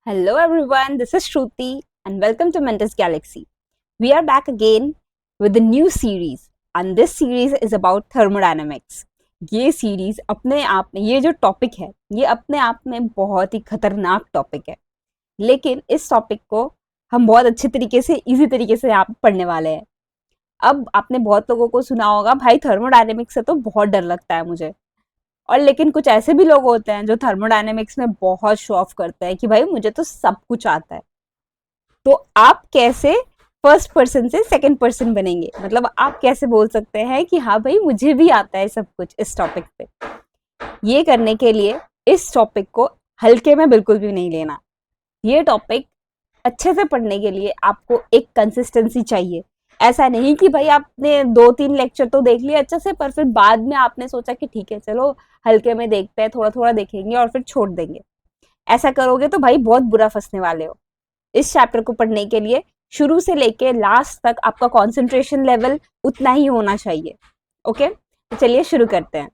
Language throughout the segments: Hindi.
Hello everyone, this is Shruti and welcome to Mentis Galaxy. We are back again with a new series and this series is about thermodynamics. ये सीरीज अपने आप में ये जो टॉपिक है ये अपने आप में बहुत ही खतरनाक टॉपिक है, लेकिन इस टॉपिक को हम बहुत अच्छे तरीके से इजी तरीके से यहाँ पे पढ़ने वाले हैं। अब आपने बहुत लोगों को सुना होगा भाई थर्मोडायनेमिक्स से तो बहुत डर लगता है मुझे, और लेकिन कुछ ऐसे भी लोग होते हैं जो थर्मोडायनेमिक्स में बहुत शो ऑफ करते हैं कि भाई मुझे तो सब कुछ आता है। तो आप कैसे फर्स्ट पर्सन से सेकंड पर्सन बनेंगे, मतलब आप कैसे बोल सकते हैं कि हाँ भाई मुझे भी आता है सब कुछ इस टॉपिक पे। ये करने के लिए इस टॉपिक को हल्के में बिल्कुल भी नहीं लेना। ये टॉपिक अच्छे से पढ़ने के लिए आपको एक कंसिस्टेंसी चाहिए। ऐसा नहीं कि भाई आपने 2-3 लेक्चर तो देख लिया अच्छे से, पर फिर बाद में आपने सोचा कि ठीक है चलो हल्के में देखते हैं, थोड़ा थोड़ा देखेंगे और फिर छोड़ देंगे। ऐसा करोगे तो भाई बहुत बुरा फंसने वाले हो। इस चैप्टर को पढ़ने के लिए शुरू से लेके लास्ट तक आपका कॉन्सेंट्रेशन लेवल उतना ही होना चाहिए। ओके, तो चलिए शुरू करते हैं।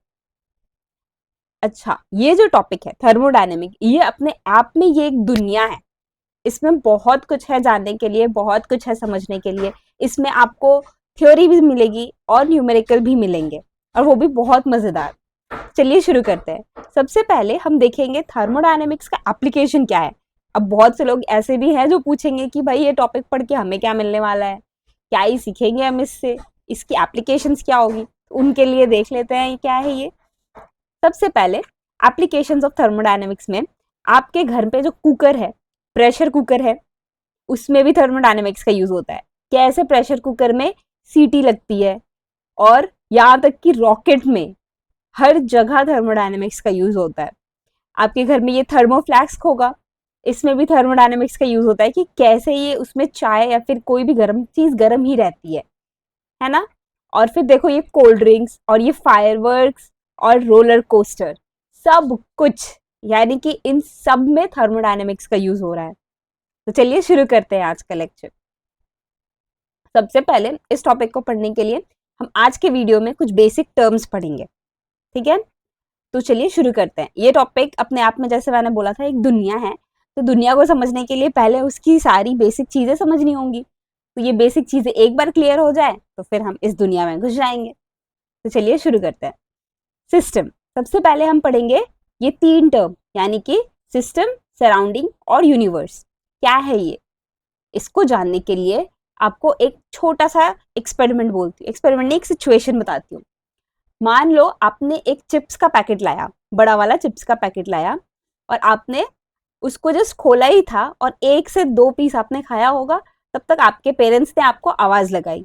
अच्छा, ये जो टॉपिक है थर्मोडायनेमिक, ये अपने आप में ये एक दुनिया है। इसमें बहुत कुछ है जानने के लिए, बहुत कुछ है समझने के लिए। इसमें आपको थ्योरी भी मिलेगी और न्यूमेरिकल भी मिलेंगे, और वो भी बहुत मजेदार। चलिए शुरू करते हैं। सबसे पहले हम देखेंगे थर्मोडायनेमिक्स का एप्लीकेशन क्या है। अब बहुत से लोग ऐसे भी हैं जो पूछेंगे कि भाई ये टॉपिक पढ़ के हमें क्या मिलने वाला है, क्या ही सीखेंगे हम इससे, इसकी एप्लीकेशंस क्या होगी। उनके लिए देख लेते हैं क्या है ये। सबसे पहले एप्लीकेशंस ऑफ थर्मोडायनेमिक्स में आपके घर पे जो कुकर है, प्रेशर कुकर है, उसमें भी थर्मोडायनेमिक्स का यूज होता है। कैसे प्रेशर कुकर में सीटी लगती है, और यहाँ तक कि रॉकेट में हर जगह थर्मोडायनेमिक्स का यूज होता है। आपके घर में ये थर्मोफ्लास्क होगा, इसमें भी थर्मोडायनेमिक्स का यूज होता है कि कैसे ये उसमें चाय या फिर कोई भी गर्म चीज गर्म ही रहती है ना। और फिर देखो ये कोल्ड ड्रिंक्स और ये फायरवर्क्स और रोलर कोस्टर, सब कुछ, यानी कि इन सब में थर्मोडायनेमिक्स का यूज हो रहा है। तो चलिए शुरू करते हैं आज का लेक्चर। सबसे पहले इस टॉपिक को पढ़ने के लिए हम आज के वीडियो में कुछ बेसिक टर्म्स पढ़ेंगे, ठीक है। तो चलिए शुरू करते हैं। ये टॉपिक अपने आप में, जैसे मैंने बोला था, एक दुनिया है। तो दुनिया को समझने के लिए पहले उसकी सारी बेसिक चीजें समझनी होंगी। तो ये बेसिक चीजें एक बार क्लियर हो जाए तो फिर हम इस दुनिया में घुस जाएंगे। तो चलिए शुरू करते हैं। सिस्टम, सबसे पहले हम पढ़ेंगे ये 3 टर्म, यानी कि सिस्टम, सराउंडिंग और यूनिवर्स। क्या है ये, इसको जानने के लिए आपको एक छोटा सा एक्सपेरिमेंट बोलती हूँ, एक्सपेरिमेंट नहीं, एक सिचुएशन बताती हूँ। मान लो आपने एक चिप्स का पैकेट लाया, बड़ा वाला चिप्स का पैकेट लाया, और आपने उसको जस्ट खोला ही था और 1 से 2 पीस आपने खाया होगा। तब तक आपके पेरेंट्स ने आपको आवाज लगाई,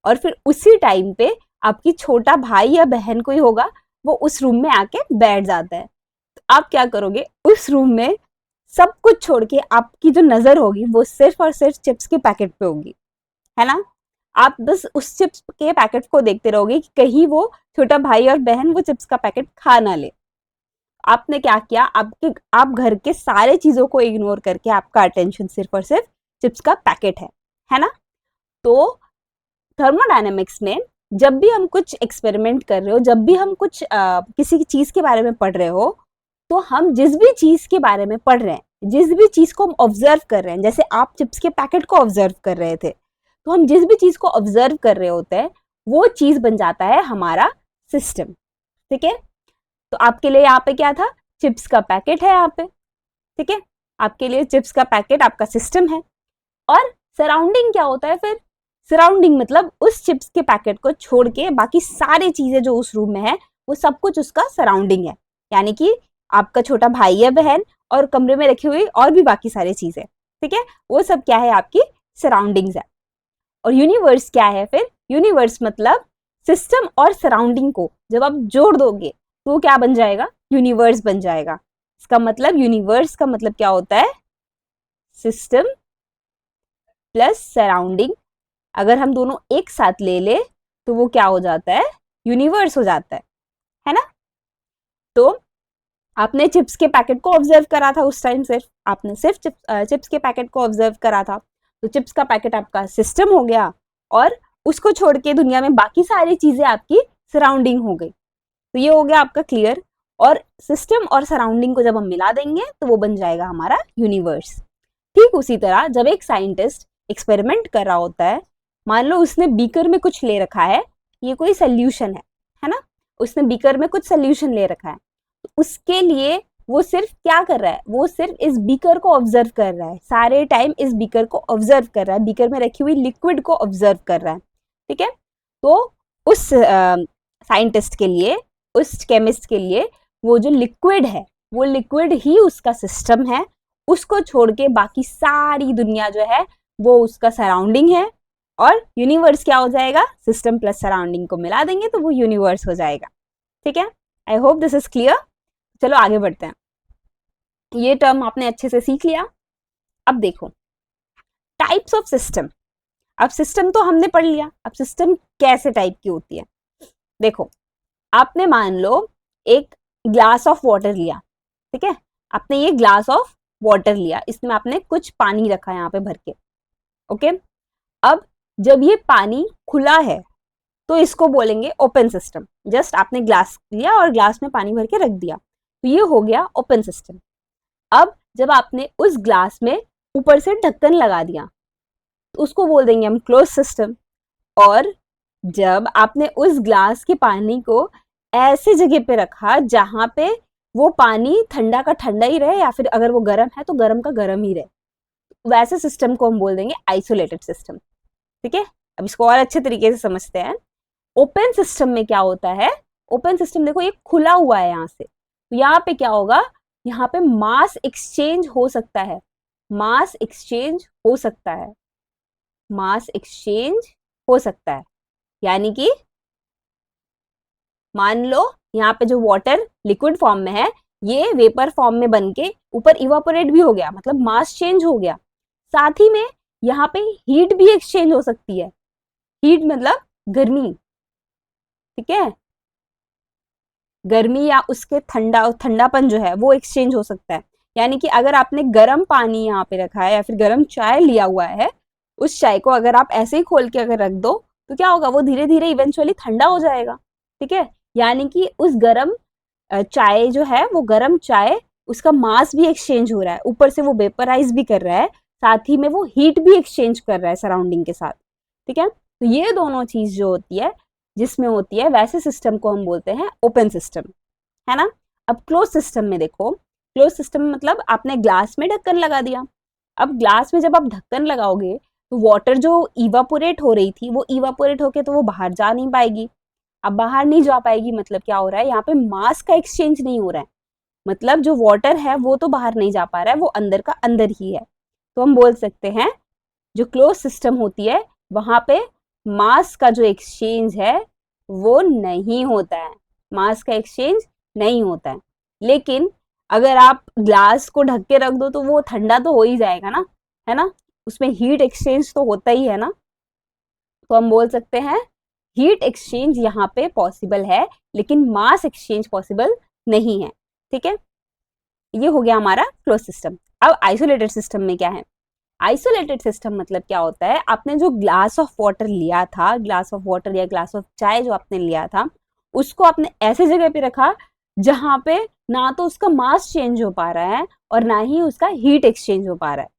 और फिर उसी टाइम पे आपकी छोटा भाई या बहन कोई होगा, वो उस रूम में आके बैठ जाता है। तो आप क्या करोगे, उस रूम में सब कुछ छोड़ के आपकी जो नजर होगी वो सिर्फ और सिर्फ चिप्स के पैकेट पे होगी, है ना। आप बस उस चिप्स के पैकेट को देखते रहोगे कि कहीं वो छोटा भाई और बहन वो चिप्स का पैकेट खा ना ले। आपने क्या किया, आप घर के सारे चीजों को इग्नोर करके आपका अटेंशन सिर्फ और सिर्फ चिप्स का पैकेट है ना। तो थर्मोडायनेमिक्स में जब भी हम कुछ एक्सपेरिमेंट कर रहे हो, जब भी हम कुछ किसी चीज के बारे में पढ़ रहे हो, तो हम जिस भी चीज के बारे में पढ़ रहे हैं, जिस भी चीज को हम ऑब्जर्व कर रहे हैं, जैसे आप चिप्स के पैकेट को ऑब्जर्व कर रहे थे, तो हम जिस भी चीज को ऑब्जर्व कर रहे होते हैं वो चीज बन जाता है हमारा सिस्टम, ठीक है। तो आपके लिए यहाँ पे क्या था, चिप्स का पैकेट है यहाँ पे, ठीक है। आपके लिए चिप्स का पैकेट आपका सिस्टम है। और सराउंडिंग क्या होता है फिर, सराउंडिंग मतलब उस चिप्स के पैकेट को छोड़ के बाकी सारी चीजें जो उस रूम में है वो सब कुछ उसका सराउंडिंग है, यानी कि आपका छोटा भाई या बहन और कमरे में रखी हुई और भी बाकी सारी चीजें, ठीक है, वो सब क्या है, आपकी सराउंडिंग्स है। और यूनिवर्स क्या है फिर, यूनिवर्स मतलब सिस्टम और सराउंडिंग को जब आप जोड़ दोगे तो क्या बन जाएगा, यूनिवर्स बन जाएगा। इसका मतलब, यूनिवर्स का मतलब क्या होता है, सिस्टम प्लस सराउंडिंग। अगर हम दोनों एक साथ ले ले तो वो क्या हो जाता है, यूनिवर्स हो जाता है ना। तो आपने चिप्स के पैकेट को ऑब्जर्व करा था उस टाइम, सिर्फ आपने सिर्फ चिप्स के पैकेट को ऑब्जर्व करा था, तो चिप्स का पैकेट आपका सिस्टम हो गया, और उसको छोड़ के दुनिया में बाकी सारी चीजें आपकी सराउंडिंग हो गई। तो ये हो गया आपका क्लियर। और सिस्टम और सराउंडिंग को जब हम मिला देंगे तो वो बन जाएगा हमारा यूनिवर्स। ठीक उसी तरह जब एक साइंटिस्ट एक्सपेरिमेंट कर रहा होता है, मान लो उसने बीकर में कुछ ले रखा है, ये कोई सोल्यूशन है ना, उसने बीकर में कुछ सोल्यूशन ले रखा है, तो उसके लिए वो सिर्फ क्या कर रहा है, वो सिर्फ इस बीकर को ऑब्जर्व कर रहा है, सारे टाइम इस बीकर को ऑब्जर्व कर रहा है, बीकर में रखी हुई लिक्विड को ऑब्जर्व कर रहा है। ठीक है, तो उस साइंटिस्ट के लिए, उस केमिस्ट के लिए वो जो लिक्विड है, वो लिक्विड ही उसका सिस्टम है, उसको छोड़ के बाकी सारी दुनिया जो है वो उसका सराउंडिंग है, और यूनिवर्स क्या हो जाएगा, सिस्टम प्लस सराउंडिंग को मिला देंगे तो वो यूनिवर्स हो जाएगा। ठीक है, आई होप दिस इज क्लियर। चलो आगे बढ़ते हैं, ये टर्म आपने अच्छे से सीख लिया। अब देखो टाइप्स ऑफ सिस्टम। अब सिस्टम तो हमने पढ़ लिया, अब सिस्टम कैसे टाइप की होती है। देखो, आपने मान लो एक ग्लास ऑफ वाटर लिया, ठीक है, आपने ये ग्लास ऑफ वाटर लिया, इसमें आपने कुछ पानी रखा है यहाँ पे भर के। ओके, अब जब ये पानी खुला है तो इसको बोलेंगे ओपन सिस्टम। जस्ट आपने ग्लास लिया और ग्लास में पानी भर के रख दिया, तो ये हो गया ओपन सिस्टम। अब जब आपने उस ग्लास में ऊपर से ढक्कन लगा दिया तो उसको बोल देंगे हम क्लोज सिस्टम। और जब आपने उस ग्लास के पानी को ऐसे जगह पे रखा जहां पे वो पानी ठंडा का ठंडा ही रहे, या फिर अगर वो गर्म है तो गर्म का गर्म ही रहे, वैसे सिस्टम को हम बोल देंगे आइसोलेटेड सिस्टम। ठीक है, अब इसको और अच्छे तरीके से समझते हैं। ओपन सिस्टम में क्या होता है, ओपन सिस्टम देखो ये खुला हुआ है यहाँ से, तो यहाँ पे क्या होगा, यहाँ पे मास एक्सचेंज हो सकता है, मास एक्सचेंज हो सकता है, मास एक्सचेंज हो सकता है। यानी कि मान लो यहाँ पे जो वाटर लिक्विड फॉर्म में है, ये वेपर फॉर्म में बन के ऊपर इवापोरेट भी हो गया, मतलब मास चेंज हो गया। साथ ही में यहाँ पे हीट भी एक्सचेंज हो सकती है, हीट मतलब गर्मी। ठीक है, गर्मी या उसके ठंडापन जो है वो एक्सचेंज हो सकता है। यानी कि अगर आपने गर्म पानी यहाँ पे रखा है या फिर गर्म चाय लिया हुआ है, उस चाय को अगर आप ऐसे ही खोल के अगर रख दो तो क्या होगा, वो धीरे धीरे इवेंचुअली ठंडा हो जाएगा। ठीक है, यानी कि उस गर्म चाय जो है, वो गर्म चाय, उसका मास भी एक्सचेंज हो रहा है, ऊपर से वो वेपराइज भी कर रहा है, साथ ही में वो हीट भी एक्सचेंज कर रहा है सराउंडिंग के साथ। ठीक है, तो ये दोनों चीज जो होती है, जिसमें होती है, वैसे सिस्टम को हम बोलते हैं ओपन सिस्टम, है ना। अब क्लोज सिस्टम में देखो, क्लोज सिस्टम मतलब आपने ग्लास में ढक्कन लगा दिया। अब ग्लास में जब आप ढक्कन लगाओगे तो वाटर जो इवापोरेट हो रही थी, वो इवापोरेट होके तो वो बाहर जा नहीं पाएगी। अब बाहर नहीं जा पाएगी मतलब क्या हो रहा है, यहाँ पे मास का एक्सचेंज नहीं हो रहा है, मतलब जो वाटर है वो तो बाहर नहीं जा पा रहा है, वो अंदर का अंदर ही है। तो हम बोल सकते हैं जो क्लोज सिस्टम होती है वहां पे मास का जो एक्सचेंज है वो नहीं होता है, मास का एक्सचेंज नहीं होता है। लेकिन अगर आप ग्लास को ढक के रख दो तो वो ठंडा तो हो ही जाएगा ना, है ना, उसमें हीट एक्सचेंज तो होता ही है ना। तो हम बोल सकते हैं हीट एक्सचेंज यहाँ पे पॉसिबल है, लेकिन मास एक्सचेंज पॉसिबल नहीं है। ठीक है, ये हो गया हमारा क्लोज सिस्टम। अब आइसोलेटेड सिस्टम में क्या है, आइसोलेटेड सिस्टम मतलब क्या होता है, आपने जो ग्लास ऑफ वाटर लिया था, ग्लास ऑफ वाटर या ग्लास ऑफ चाय जो आपने लिया था, उसको आपने ऐसे जगह पे रखा जहां पे ना तो उसका मास चेंज हो पा रहा है और ना ही उसका हीट एक्सचेंज हो पा रहा है।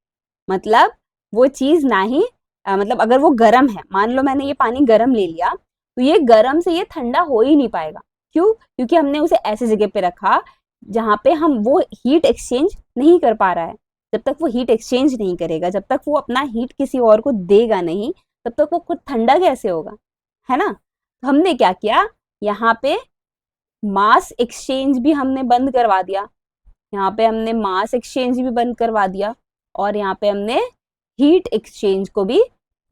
मतलब वो चीज ना ही मतलब अगर वो गर्म है, मान लो मैंने ये पानी गर्म ले लिया, तो ये गर्म से ये ठंडा हो ही नहीं पाएगा। क्यों, क्योंकि हमने उसे ऐसे जगह पे रखा जहां पे हम वो हीट एक्सचेंज नहीं कर पा रहा है। जब तक वो हीट एक्सचेंज नहीं करेगा, जब तक वो अपना हीट किसी और को देगा नहीं, तब तक वो खुद ठंडा कैसे होगा, है ना। तो हमने क्या किया, यहाँ पे मास एक्सचेंज भी हमने बंद करवा दिया, यहाँ पे हमने मास एक्सचेंज भी बंद करवा दिया, और यहाँ पे हमने हीट एक्सचेंज को भी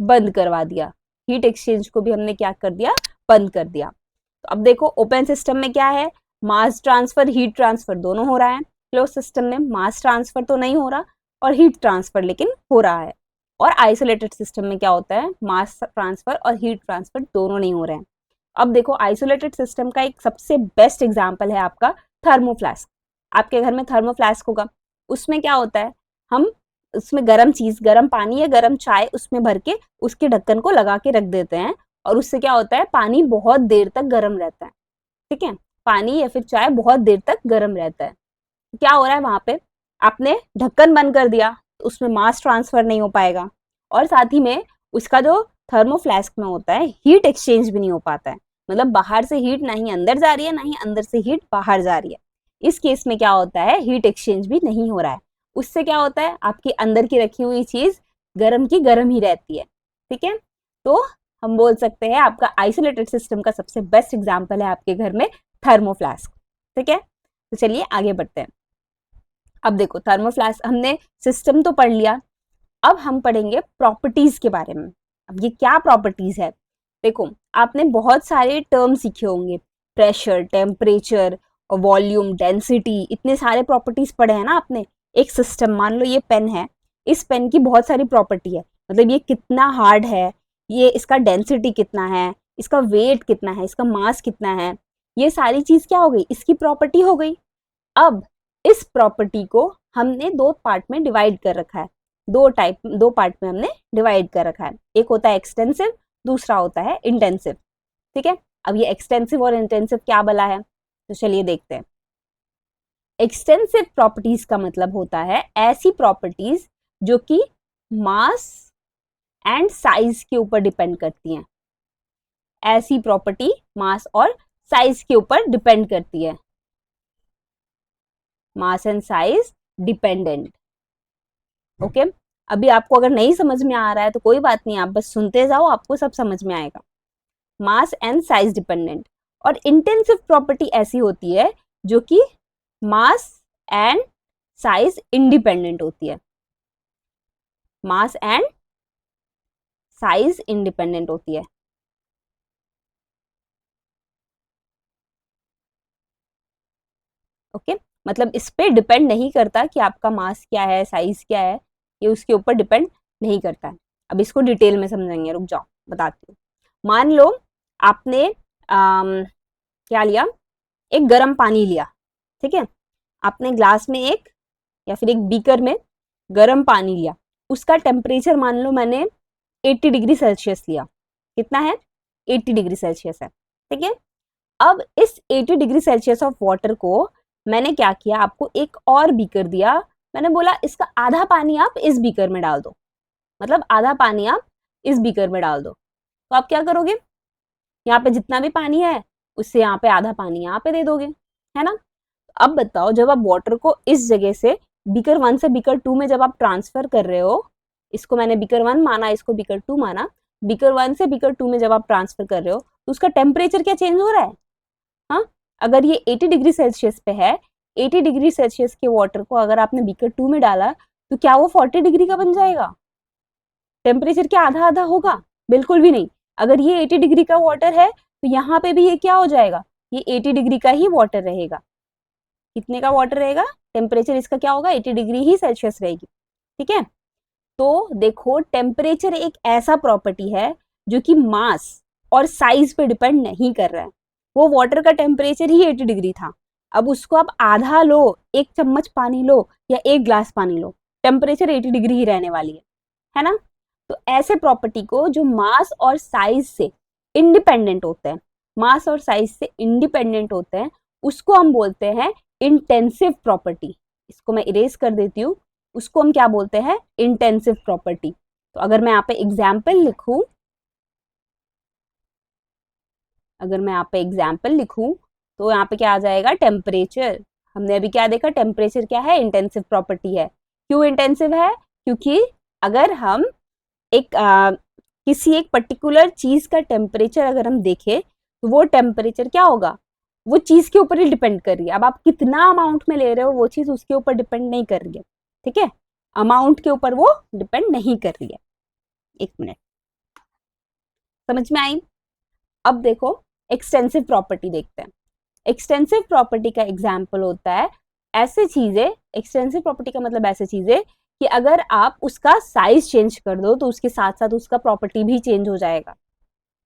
बंद करवा दिया, हीट एक्सचेंज को भी हमने क्या कर दिया, बंद कर दिया। तो अब देखो ओपन सिस्टम में क्या है, मास ट्रांसफर हीट ट्रांसफर दोनों हो रहा है। क्लोज सिस्टम में मास ट्रांसफर तो नहीं हो रहा और हीट ट्रांसफर लेकिन हो रहा है। और आइसोलेटेड सिस्टम में क्या होता है, मास ट्रांसफर और हीट ट्रांसफर दोनों नहीं हो रहे हैं। अब देखो आइसोलेटेड सिस्टम का एक सबसे बेस्ट एग्जाम्पल है आपका थर्मोफ्लास्क। आपके घर में थर्मोफ्लास्क होगा, उसमें क्या होता है, हम उसमें गर्म चीज, गर्म पानी या गर्म चाय उसमें भर के उसके ढक्कन को लगा के रख देते हैं, और उससे क्या होता है, पानी बहुत देर तक गर्म रहता है। ठीक है, पानी या फिर चाय बहुत देर तक गर्म रहता है। क्या हो रहा है वहां पे, आपने ढक्कन बंद कर दिया तो उसमें मास ट्रांसफर नहीं हो पाएगा, और साथ ही में उसका जो थर्मोफ्लास्क में होता है हीट एक्सचेंज भी नहीं हो पाता है। मतलब बाहर से हीट ना ही अंदर जा रही है, ना ही अंदर से हीट बाहर जा रही है। इस केस में क्या होता है, हीट एक्सचेंज भी नहीं हो रहा है। उससे क्या होता है, आपकी अंदर की रखी हुई चीज गर्म की गर्म ही रहती है। ठीक है, तो हम बोल सकते हैं आपका आइसोलेटेड सिस्टम का सबसे बेस्ट एग्जाम्पल है आपके घर में थर्मोफ्लास्क। ठीक है, तो चलिए आगे बढ़ते हैं। अब देखो, थर्मोफ्लास्क हमने सिस्टम तो पढ़ लिया, अब हम पढ़ेंगे प्रॉपर्टीज के बारे में। अब ये क्या प्रॉपर्टीज है, देखो आपने बहुत सारे टर्म सीखे होंगे, प्रेशर, टेम्परेचर और वॉल्यूम, डेंसिटी, इतने सारे प्रॉपर्टीज पढ़े हैं ना आपने। एक सिस्टम, मान लो ये पेन है, इस पेन की बहुत सारी प्रॉपर्टी है, मतलब ये कितना हार्ड है, ये इसका डेंसिटी कितना है, इसका वेट कितना है, इसका मास कितना है, ये सारी चीज क्या हो गई, इसकी प्रॉपर्टी हो गई। अब इस प्रॉपर्टी को हमने दो पार्ट में डिवाइड कर रखा है, दो पार्ट में हमने डिवाइड कर रखा है। एक होता है एक्सटेंसिव, दूसरा होता है इंटेंसिव। ठीक है, अब ये एक्सटेंसिव और इंटेंसिव क्या बला है, तो चलिए देखते हैं। एक्सटेंसिव प्रॉपर्टीज का मतलब होता है ऐसी प्रॉपर्टीज जो कि मास एंड साइज के ऊपर डिपेंड करती हैं। ऐसी प्रॉपर्टी मास और साइज के ऊपर डिपेंड करती है, mass and size dependent. Okay, अभी आपको अगर नहीं समझ में आ रहा है तो कोई बात नहीं, आप बस सुनते जाओ, आपको सब समझ में आएगा। Mass and size dependent. और इंटेंसिव प्रॉपर्टी ऐसी होती है जो कि मास एंड साइज इंडिपेंडेंट होती है, मास एंड साइज इंडिपेंडेंट होती है। ओके, मतलब इस पे डिपेंड नहीं करता कि आपका मास क्या है, साइज क्या है, ये उसके ऊपर डिपेंड नहीं करता है। अब इसको डिटेल में समझेंगे, रुक जाओ बताती हूँ। मान लो आपने क्या लिया, एक गर्म पानी लिया। ठीक है, आपने ग्लास में एक या फिर एक बीकर में गर्म पानी लिया, उसका टेम्परेचर मान लो मैंने 80 डिग्री सेल्सियस लिया। कितना है, 80 डिग्री सेल्सियस है। ठीक है, अब इस 80 डिग्री सेल्सियस ऑफ वाटर को मैंने क्या किया, आपको एक और बीकर दिया, मैंने बोला इसका आधा पानी आप इस बीकर में डाल दो, मतलब आधा पानी आप इस बीकर में डाल दो। तो आप क्या करोगे, यहाँ पे जितना भी पानी है उससे यहाँ पे आधा पानी यहाँ पे दे दोगे, है ना। अब बताओ, जब आप वाटर को इस जगह से बीकर 1 से बीकर 2 में जब आप ट्रांसफर कर रहे हो, इसको मैंने बीकर 1 माना, इसको बीकर 2 माना, बीकर 1 से बीकर 2 में जब आप ट्रांसफर कर रहे हो तो उसका टेम्परेचर क्या चेंज हो रहा है। हाँ, अगर ये 80 डिग्री सेल्सियस पे है, 80 डिग्री सेल्सियस के वाटर को अगर आपने बीकर 2 में डाला तो क्या वो 40 डिग्री का बन जाएगा, टेम्परेचर क्या आधा आधा होगा, बिल्कुल भी नहीं। अगर ये 80 डिग्री का वाटर है तो यहाँ पे भी ये क्या हो जाएगा, ये 80 डिग्री का ही वाटर रहेगा। कितने का वाटर रहेगा, टेम्परेचर इसका क्या होगा, 80 डिग्री ही सेल्सियस रहेगी। ठीक है, तो देखो टेम्परेचर एक ऐसा प्रॉपर्टी है जो कि मास और साइज पे डिपेंड नहीं कर रहा है। वो वाटर का टेम्परेचर ही 80 डिग्री था, अब उसको आप आधा लो, एक चम्मच पानी लो या एक ग्लास पानी लो, टेम्परेचर 80 डिग्री ही रहने वाली है ना। तो ऐसे प्रॉपर्टी को जो मास और साइज से इंडिपेंडेंट होते हैं, मास और साइज से इंडिपेंडेंट होते हैं, उसको हम बोलते हैं इंटेंसिव प्रॉपर्टी। इसको मैं इरेज कर देती हूँ, उसको हम क्या बोलते हैं, इंटेंसिव प्रॉपर्टी। तो अगर मैं यहाँ पे एग्जाम्पल लिखूं, अगर मैं यहाँ पे एग्जाम्पल लिखूं तो यहाँ पे क्या आ जाएगा, टेम्परेचर। हमने अभी क्या देखा, टेम्परेचर क्या है, इंटेंसिव प्रॉपर्टी है। क्यों इंटेंसिव है, क्योंकि अगर हम एक किसी एक पर्टिकुलर चीज का टेम्परेचर अगर हम देखें तो वो टेम्परेचर क्या होगा, वो चीज के ऊपर ही डिपेंड कर रही है। अब आप कितना अमाउंट में ले रहे हो वो चीज उसके ऊपर डिपेंड नहीं कर रही है। ठीक है, अमाउंट के ऊपर वो डिपेंड नहीं कर रही है। एक मिनट, समझ में आई। अब देखो एक्सटेंसिव प्रॉपर्टी देखते हैं। एक्सटेंसिव प्रॉपर्टी का एग्जाम्पल होता है ऐसे चीजें, एक्सटेंसिव प्रॉपर्टी का मतलब ऐसे चीजें कि अगर आप उसका साइज चेंज कर दो तो उसके साथ साथ उसका प्रॉपर्टी भी चेंज हो जाएगा।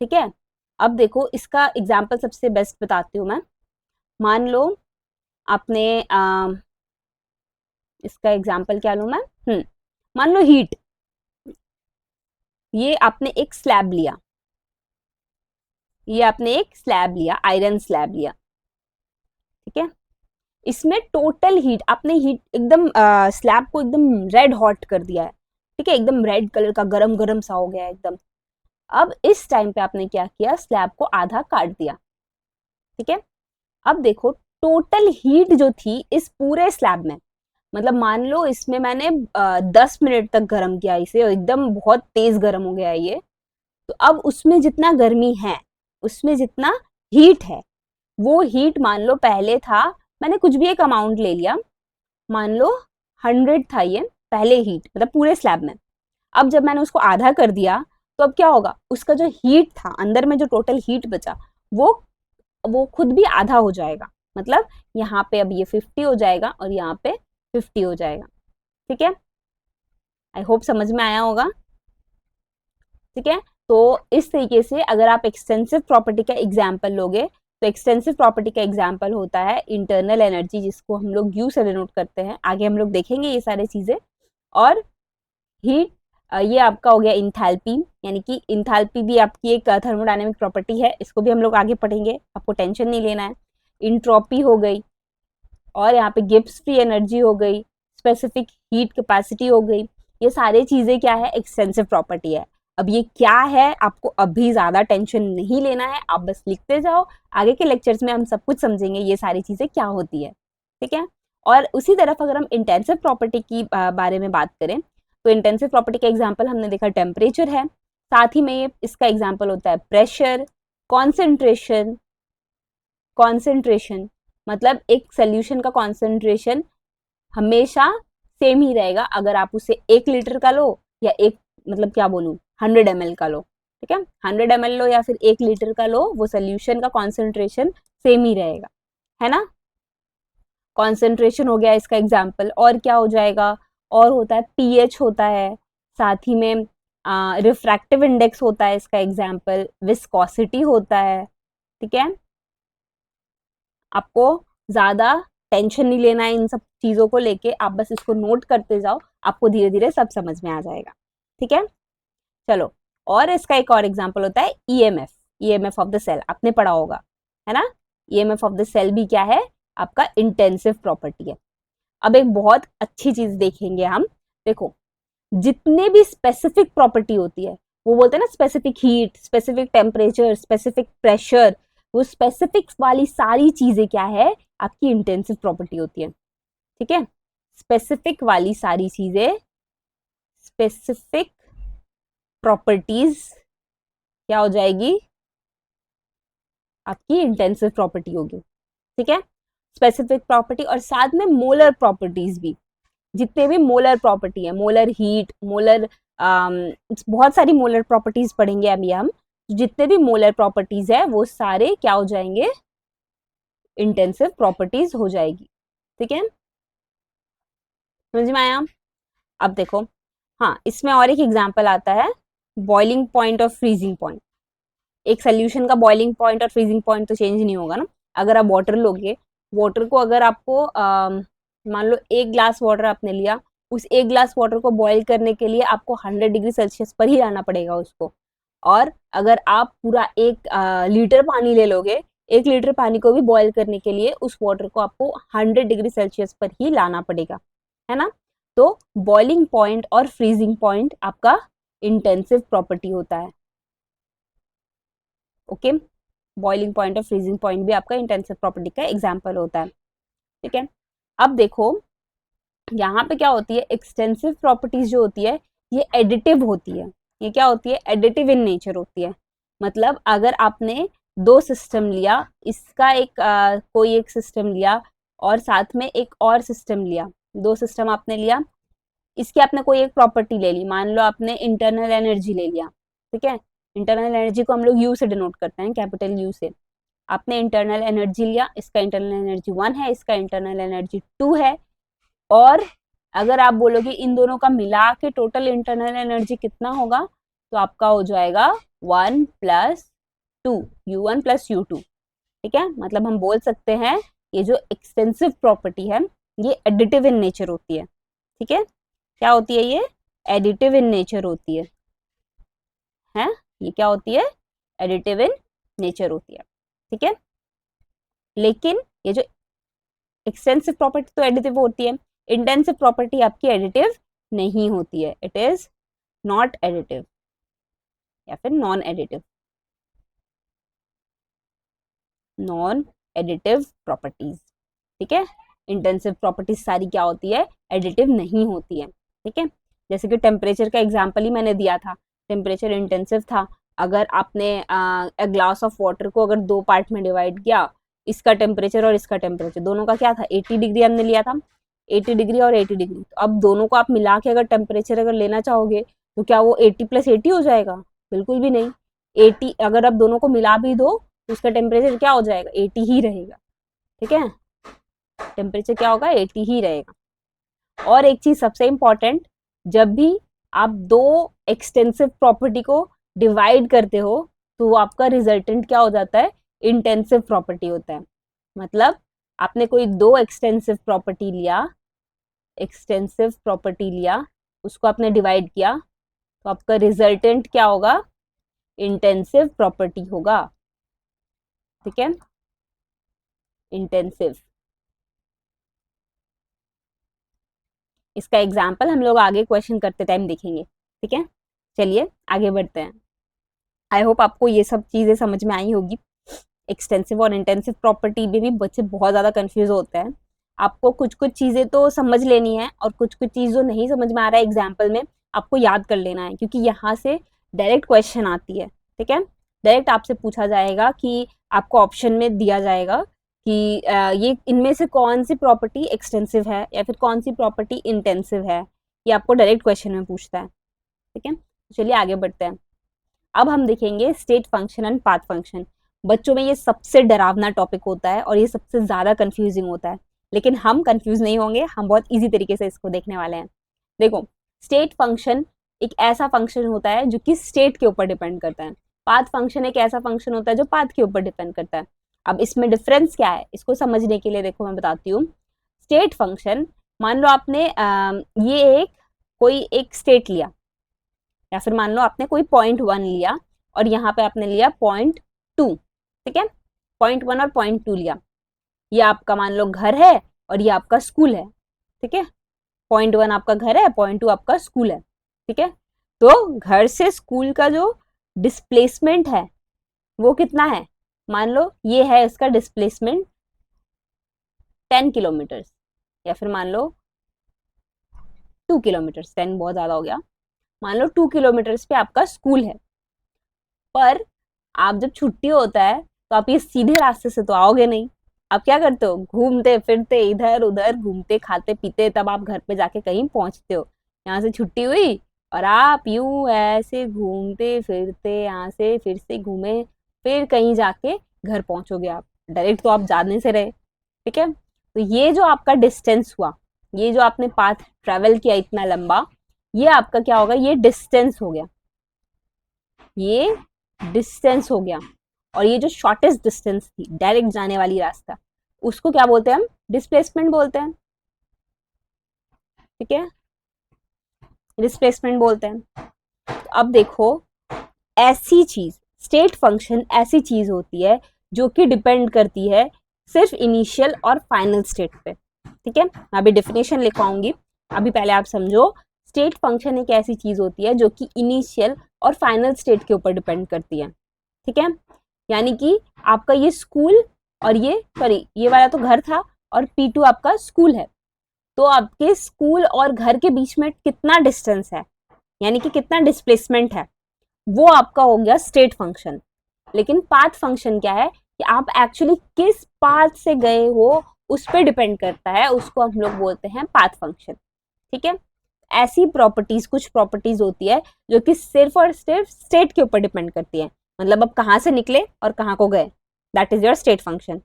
ठीक है, अब देखो इसका एग्जाम्पल सबसे बेस्ट बताती हूँ मैं। मान लो आपने इसका एग्जाम्पल क्या लूं मैं, मान लो हीट, ये आपने एक स्लैब लिया, ये आपने एक स्लैब लिया, आयरन स्लैब लिया। ठीक है। इसमें टोटल हीट, आपने हीट एकदम स्लैब को एकदम रेड हॉट कर दिया है, ठीक है, एकदम रेड कलर का गरम गरम सा हो गया है एकदम। अब इस टाइम पे आपने क्या किया, स्लैब को आधा काट दिया, ठीक है। अब देखो टोटल हीट जो थी इस पूरे स्लैब में, मतलब मान लो इसमें मैंने 10 मिनट तक गर्म किया इसे और एकदम बहुत तेज गर्म हो गया ये, तो अब उसमें जितना गर्मी है, उसमें जितना हीट है, वो हीट मान लो पहले था, मैंने कुछ भी एक अमाउंट ले लिया, मान लो 100 था ये पहले हीट, मतलब पूरे स्लैब में। अब जब मैंने उसको आधा कर दिया तो अब क्या होगा, उसका जो हीट था अंदर में, जो टोटल हीट बचा, वो खुद भी आधा हो जाएगा, मतलब यहाँ पे अब ये 50 हो जाएगा और यहाँ पे 50 हो जाएगा, ठीक है। आई होप समझ में आया होगा, ठीक है। तो इस तरीके से अगर आप एक्सटेंसिव प्रॉपर्टी का एग्जाम्पल लोगे, तो एक्सटेंसिव प्रॉपर्टी का एग्जाम्पल होता है इंटरनल एनर्जी, जिसको हम लोग यू से डिनोट करते हैं, आगे हम लोग देखेंगे ये सारी चीजें। और हीट, ये आपका हो गया इंथैल्पी, यानी कि इंथैल्पी भी आपकी एक थर्मोडायनेमिक प्रॉपर्टी है, इसको भी हम लोग आगे पढ़ेंगे, आपको टेंशन नहीं लेना है। इंट्रोपी हो गई, और यहाँ पे गिब्स फ्री एनर्जी हो गई, स्पेसिफिक हीट कैपेसिटी हो गई, ये सारी चीजें क्या है, एक्सटेंसिव प्रॉपर्टी है। अब ये क्या है आपको अभी ज्यादा टेंशन नहीं लेना है, आप बस लिखते जाओ, आगे के लेक्चर्स में हम सब कुछ समझेंगे ये सारी चीजें क्या होती है, ठीक है। और उसी तरफ अगर हम इंटेंसिव प्रॉपर्टी की बारे में बात करें, तो इंटेंसिव प्रॉपर्टी का एग्जाम्पल हमने देखा टेम्परेचर है, साथ ही में ये इसका एग्जाम्पल होता है प्रेशर, कॉन्सेंट्रेशन। कॉन्सेंट्रेशन मतलब एक सोल्यूशन का कॉन्सेंट्रेशन हमेशा सेम ही रहेगा, अगर आप उसे 1 लीटर का लो या एक, मतलब क्या बोलूं, 100 ml का लो, ठीक है, 100 ml लो या फिर 1 लीटर का लो, वो सोल्यूशन का कॉन्सेंट्रेशन सेम ही रहेगा, है ना। कॉन्सेंट्रेशन हो गया इसका एग्जाम्पल, और क्या हो जाएगा, और होता है पीएच होता है, साथ ही में रिफ्रैक्टिव इंडेक्स होता है इसका एग्जाम्पल, विस्कोसिटी होता है, ठीक है। आपको ज्यादा टेंशन नहीं लेना है इन सब चीजों को लेके, आप बस इसको नोट करते जाओ, आपको धीरे धीरे सब समझ में आ जाएगा, ठीक है। चलो, और इसका एक और एग्जांपल होता है EMF, EMF of the cell, आपने पढ़ा होगा, है ना। ईएमएफ ऑफ द सेल भी क्या है, आपका इंटेंसिव प्रॉपर्टी है। अब एक बहुत अच्छी चीज देखेंगे हम, देखो जितने भी स्पेसिफिक प्रॉपर्टी होती है, वो बोलते हैं ना specific heat, specific temperature, specific pressure, वो स्पेसिफिक वाली सारी चीजें क्या है, आपकी इंटेंसिव प्रॉपर्टी होती है, ठीक है। स्पेसिफिक वाली सारी चीजें, स्पेसिफिक प्रॉपर्टीज क्या हो जाएगी, आपकी इंटेंसिव प्रॉपर्टी होगी, ठीक है। स्पेसिफिक प्रॉपर्टी और साथ में मोलर प्रॉपर्टीज भी, जितने भी मोलर प्रॉपर्टी है, मोलर हीट, मोलर बहुत सारी मोलर प्रॉपर्टीज पढ़ेंगे अभी हम, जितने भी मोलर प्रॉपर्टीज है वो सारे क्या हो जाएंगे, इंटेंसिव प्रॉपर्टीज हो जाएगी, ठीक है, समझ में आया। अब देखो, हाँ इसमें और एक एग्जांपल आता है, बॉइलिंग पॉइंट और फ्रीजिंग पॉइंट। एक सोल्यूशन का बॉइलिंग पॉइंट और फ्रीजिंग पॉइंट तो चेंज नहीं होगा ना। अगर आप वाटर लोगे, वाटर को अगर आपको मान लो 1 ग्लास वाटर आपने लिया, उस 1 ग्लास वाटर को बॉईल करने के लिए आपको 100 डिग्री सेल्सियस पर ही लाना पड़ेगा उसको। और अगर आप पूरा 1 लीटर पानी ले लोगे, 1 लीटर पानी को भी बॉईल करने के लिए उस वाटर को आपको 100 डिग्री सेल्सियस पर ही लाना पड़ेगा, है ना। तो बॉइलिंग पॉइंट और फ्रीजिंग पॉइंट आपका इंटेंसिव प्रॉपर्टी होता है, ओके। बॉइलिंग पॉइंट और फ्रीजिंग पॉइंट भी आपका इंटेंसिव प्रॉपर्टी का एग्जाम्पल होता है, ठीक है। अब देखो यहाँ पे क्या होती है, एक्सटेंसिव प्रॉपर्टीज जो होती है ये एडिटिव होती है, ये क्या होती है, एडिटिव इन नेचर होती है। मतलब अगर आपने 2 सिस्टम लिया, इसका एक कोई एक सिस्टम लिया और साथ में एक और सिस्टम लिया, 2 सिस्टम आपने लिया, इसकी आपने कोई एक प्रॉपर्टी ले ली, मान लो आपने इंटरनल एनर्जी ले लिया, ठीक है। इंटरनल एनर्जी को हम लोग यू से डिनोट करते हैं, कैपिटल यू से। आपने इंटरनल एनर्जी लिया, इसका इंटरनल एनर्जी 1 है, इसका इंटरनल एनर्जी 2 है, और अगर आप बोलोगे इन दोनों का मिला के टोटल इंटरनल एनर्जी कितना होगा, तो आपका हो जाएगा 1+2, U1+U2, ठीक है। मतलब हम बोल सकते हैं ये जो एक्सटेंसिव प्रॉपर्टी है ये एडिटिव इन नेचर होती है, ठीक है। क्या होती है ये, एडिटिव इन नेचर होती है, ये क्या होती है, एडिटिव इन नेचर होती है, ठीक है। लेकिन ये जो एक्सटेंसिव प्रॉपर्टी तो एडिटिव होती है, इंटेंसिव प्रॉपर्टी आपकी एडिटिव नहीं होती है, इट इज नॉट एडिटिव या फिर non additive, non additive properties. ठीक है, इंटेंसिव प्रॉपर्टीज सारी क्या होती है, एडिटिव नहीं होती है। ठीक है, जैसे कि टेम्परेचर का एग्जांपल ही मैंने दिया था, टेम्परेचर इंटेंसिव था। अगर आपने ग्लास ऑफ वाटर को अगर दो पार्ट में डिवाइड किया, इसका टेम्परेचर और इसका टेम्परेचर, दोनों का क्या था, 80 डिग्री हमने लिया था, 80 डिग्री और 80 डिग्री। तो अब दोनों को आप मिला के अगर टेम्परेचर अगर लेना चाहोगे तो क्या वो 80 + 80 हो जाएगा, बिल्कुल भी नहीं। 80 अगर आप दोनों को मिला भी दो तो उसका टेम्परेचर क्या हो जाएगा, 80 ही रहेगा। ठीक है, टेम्परेचर क्या होगा, 80 ही रहेगा। और एक चीज सबसे इंपॉर्टेंट, जब भी आप दो एक्सटेंसिव प्रॉपर्टी को डिवाइड करते हो तो वो आपका रिजल्टेंट क्या हो जाता है, इंटेंसिव प्रॉपर्टी होता है। मतलब आपने कोई दो एक्सटेंसिव प्रॉपर्टी लिया, उसको आपने डिवाइड किया, तो आपका रिजल्टेंट क्या होगा, इंटेंसिव प्रॉपर्टी होगा। ठीक है, इंटेंसिव। इसका एग्जाम्पल हम लोग आगे क्वेश्चन करते टाइम देखेंगे। ठीक है, चलिए आगे बढ़ते हैं। आई होप आपको ये सब चीजें समझ में आई होगी। एक्सटेंसिव और इंटेंसिव प्रॉपर्टी में भी बच्चे बहुत ज्यादा कंफ्यूज होते हैं। आपको कुछ कुछ चीजें तो समझ लेनी है और कुछ कुछ चीज जो नहीं समझ में आ रहा है एग्जाम्पल में आपको याद कर लेना है, क्योंकि यहाँ से डायरेक्ट क्वेश्चन आती है। ठीक है, डायरेक्ट आपसे पूछा जाएगा कि आपको ऑप्शन में दिया जाएगा कि ये इनमें से कौन सी प्रॉपर्टी एक्सटेंसिव है या फिर कौन सी प्रॉपर्टी इंटेंसिव है, ये आपको डायरेक्ट क्वेश्चन में पूछता है। ठीक है, चलिए आगे बढ़ते हैं। अब हम देखेंगे state function and path function. बच्चों में ये सबसे डरावना टॉपिक होता है और ये सबसे ज्यादा कंफ्यूजिंग होता है, लेकिन हम कंफ्यूज नहीं होंगे, हम बहुत इजी तरीके से इसको देखने वाले हैं। देखो, स्टेट फंक्शन एक ऐसा फंक्शन होता है जो कि स्टेट के ऊपर डिपेंड करता है, पाथ फंक्शन एक ऐसा फंक्शन होता है जो पाथ के ऊपर डिपेंड करता है। अब इसमें डिफरेंस क्या है, इसको समझने के लिए देखो मैं बताती हूँ। स्टेट फंक्शन, मान लो आपने ये कोई एक स्टेट लिया, या फिर मान लो आपने कोई .1 लिया और यहाँ पे आपने लिया .2। ठीक है, .1 और .2 लिया, ये आपका मान लो घर है और ये आपका स्कूल है। ठीक है, .1 आपका घर है, .2 आपका स्कूल है। ठीक है, तो घर से स्कूल का जो डिस्प्लेसमेंट है वो कितना है, मान लो ये है इसका डिस्प्लेसमेंट 10 किलोमीटर, या फिर मान लो 2 किलोमीटर, 10 बहुत ज्यादा हो गया, मान लो 2 किलोमीटर पे आपका स्कूल है। पर आप जब छुट्टी होता है तो आप ये सीधे रास्ते से तो आओगे नहीं, आप क्या करते हो, घूमते फिरते इधर उधर घूमते खाते पीते तब आप घर पे जाके कहीं पहुंचते हो। यहाँ से छुट्टी हुई और आप यूं ऐसे घूमते फिरते यहाँ से फिर से घूमे फिर कहीं जाके घर पहुंचोगे आप, डायरेक्ट तो आप जाने से रहे। ठीक है, तो ये जो आपका डिस्टेंस हुआ, ये जो आपने पाथ ट्रेवल किया इतना लंबा, ये आपका क्या होगा, ये डिस्टेंस हो गया, ये डिस्टेंस हो गया। और ये जो शॉर्टेस्ट डिस्टेंस थी डायरेक्ट जाने वाली रास्ता, उसको क्या बोलते हैं हम, डिस्प्लेसमेंट बोलते हैं। ठीक है, डिस्प्लेसमेंट बोलते हैं। तो अब देखो, ऐसी चीज, स्टेट फंक्शन ऐसी चीज होती है जो कि डिपेंड करती है सिर्फ इनिशियल और फाइनल स्टेट पे। ठीक है, मैं अभी डेफिनेशन लिखवाऊंगी, अभी पहले आप समझो। स्टेट फंक्शन एक ऐसी चीज होती है जो कि इनिशियल और फाइनल स्टेट के ऊपर डिपेंड करती है। ठीक है, यानी कि आपका ये स्कूल और ये सॉरी ये वाला तो घर था और P2 आपका स्कूल है, तो आपके स्कूल और घर के बीच में कितना डिस्टेंस है, यानी कि कितना डिस्प्लेसमेंट है, वो आपका हो गया स्टेट फंक्शन। लेकिन पाथ फंक्शन क्या है कि आप एक्चुअली किस पाथ से गए हो उस पर डिपेंड करता है, उसको हम लोग बोलते हैं पाथ फंक्शन। ठीक है, ऐसी प्रॉपर्टीज, कुछ प्रॉपर्टीज होती है जो कि सिर्फ और सिर्फ स्टेट के ऊपर डिपेंड करती है, मतलब अब कहाँ से निकले और कहाँ को गए, that is your state function.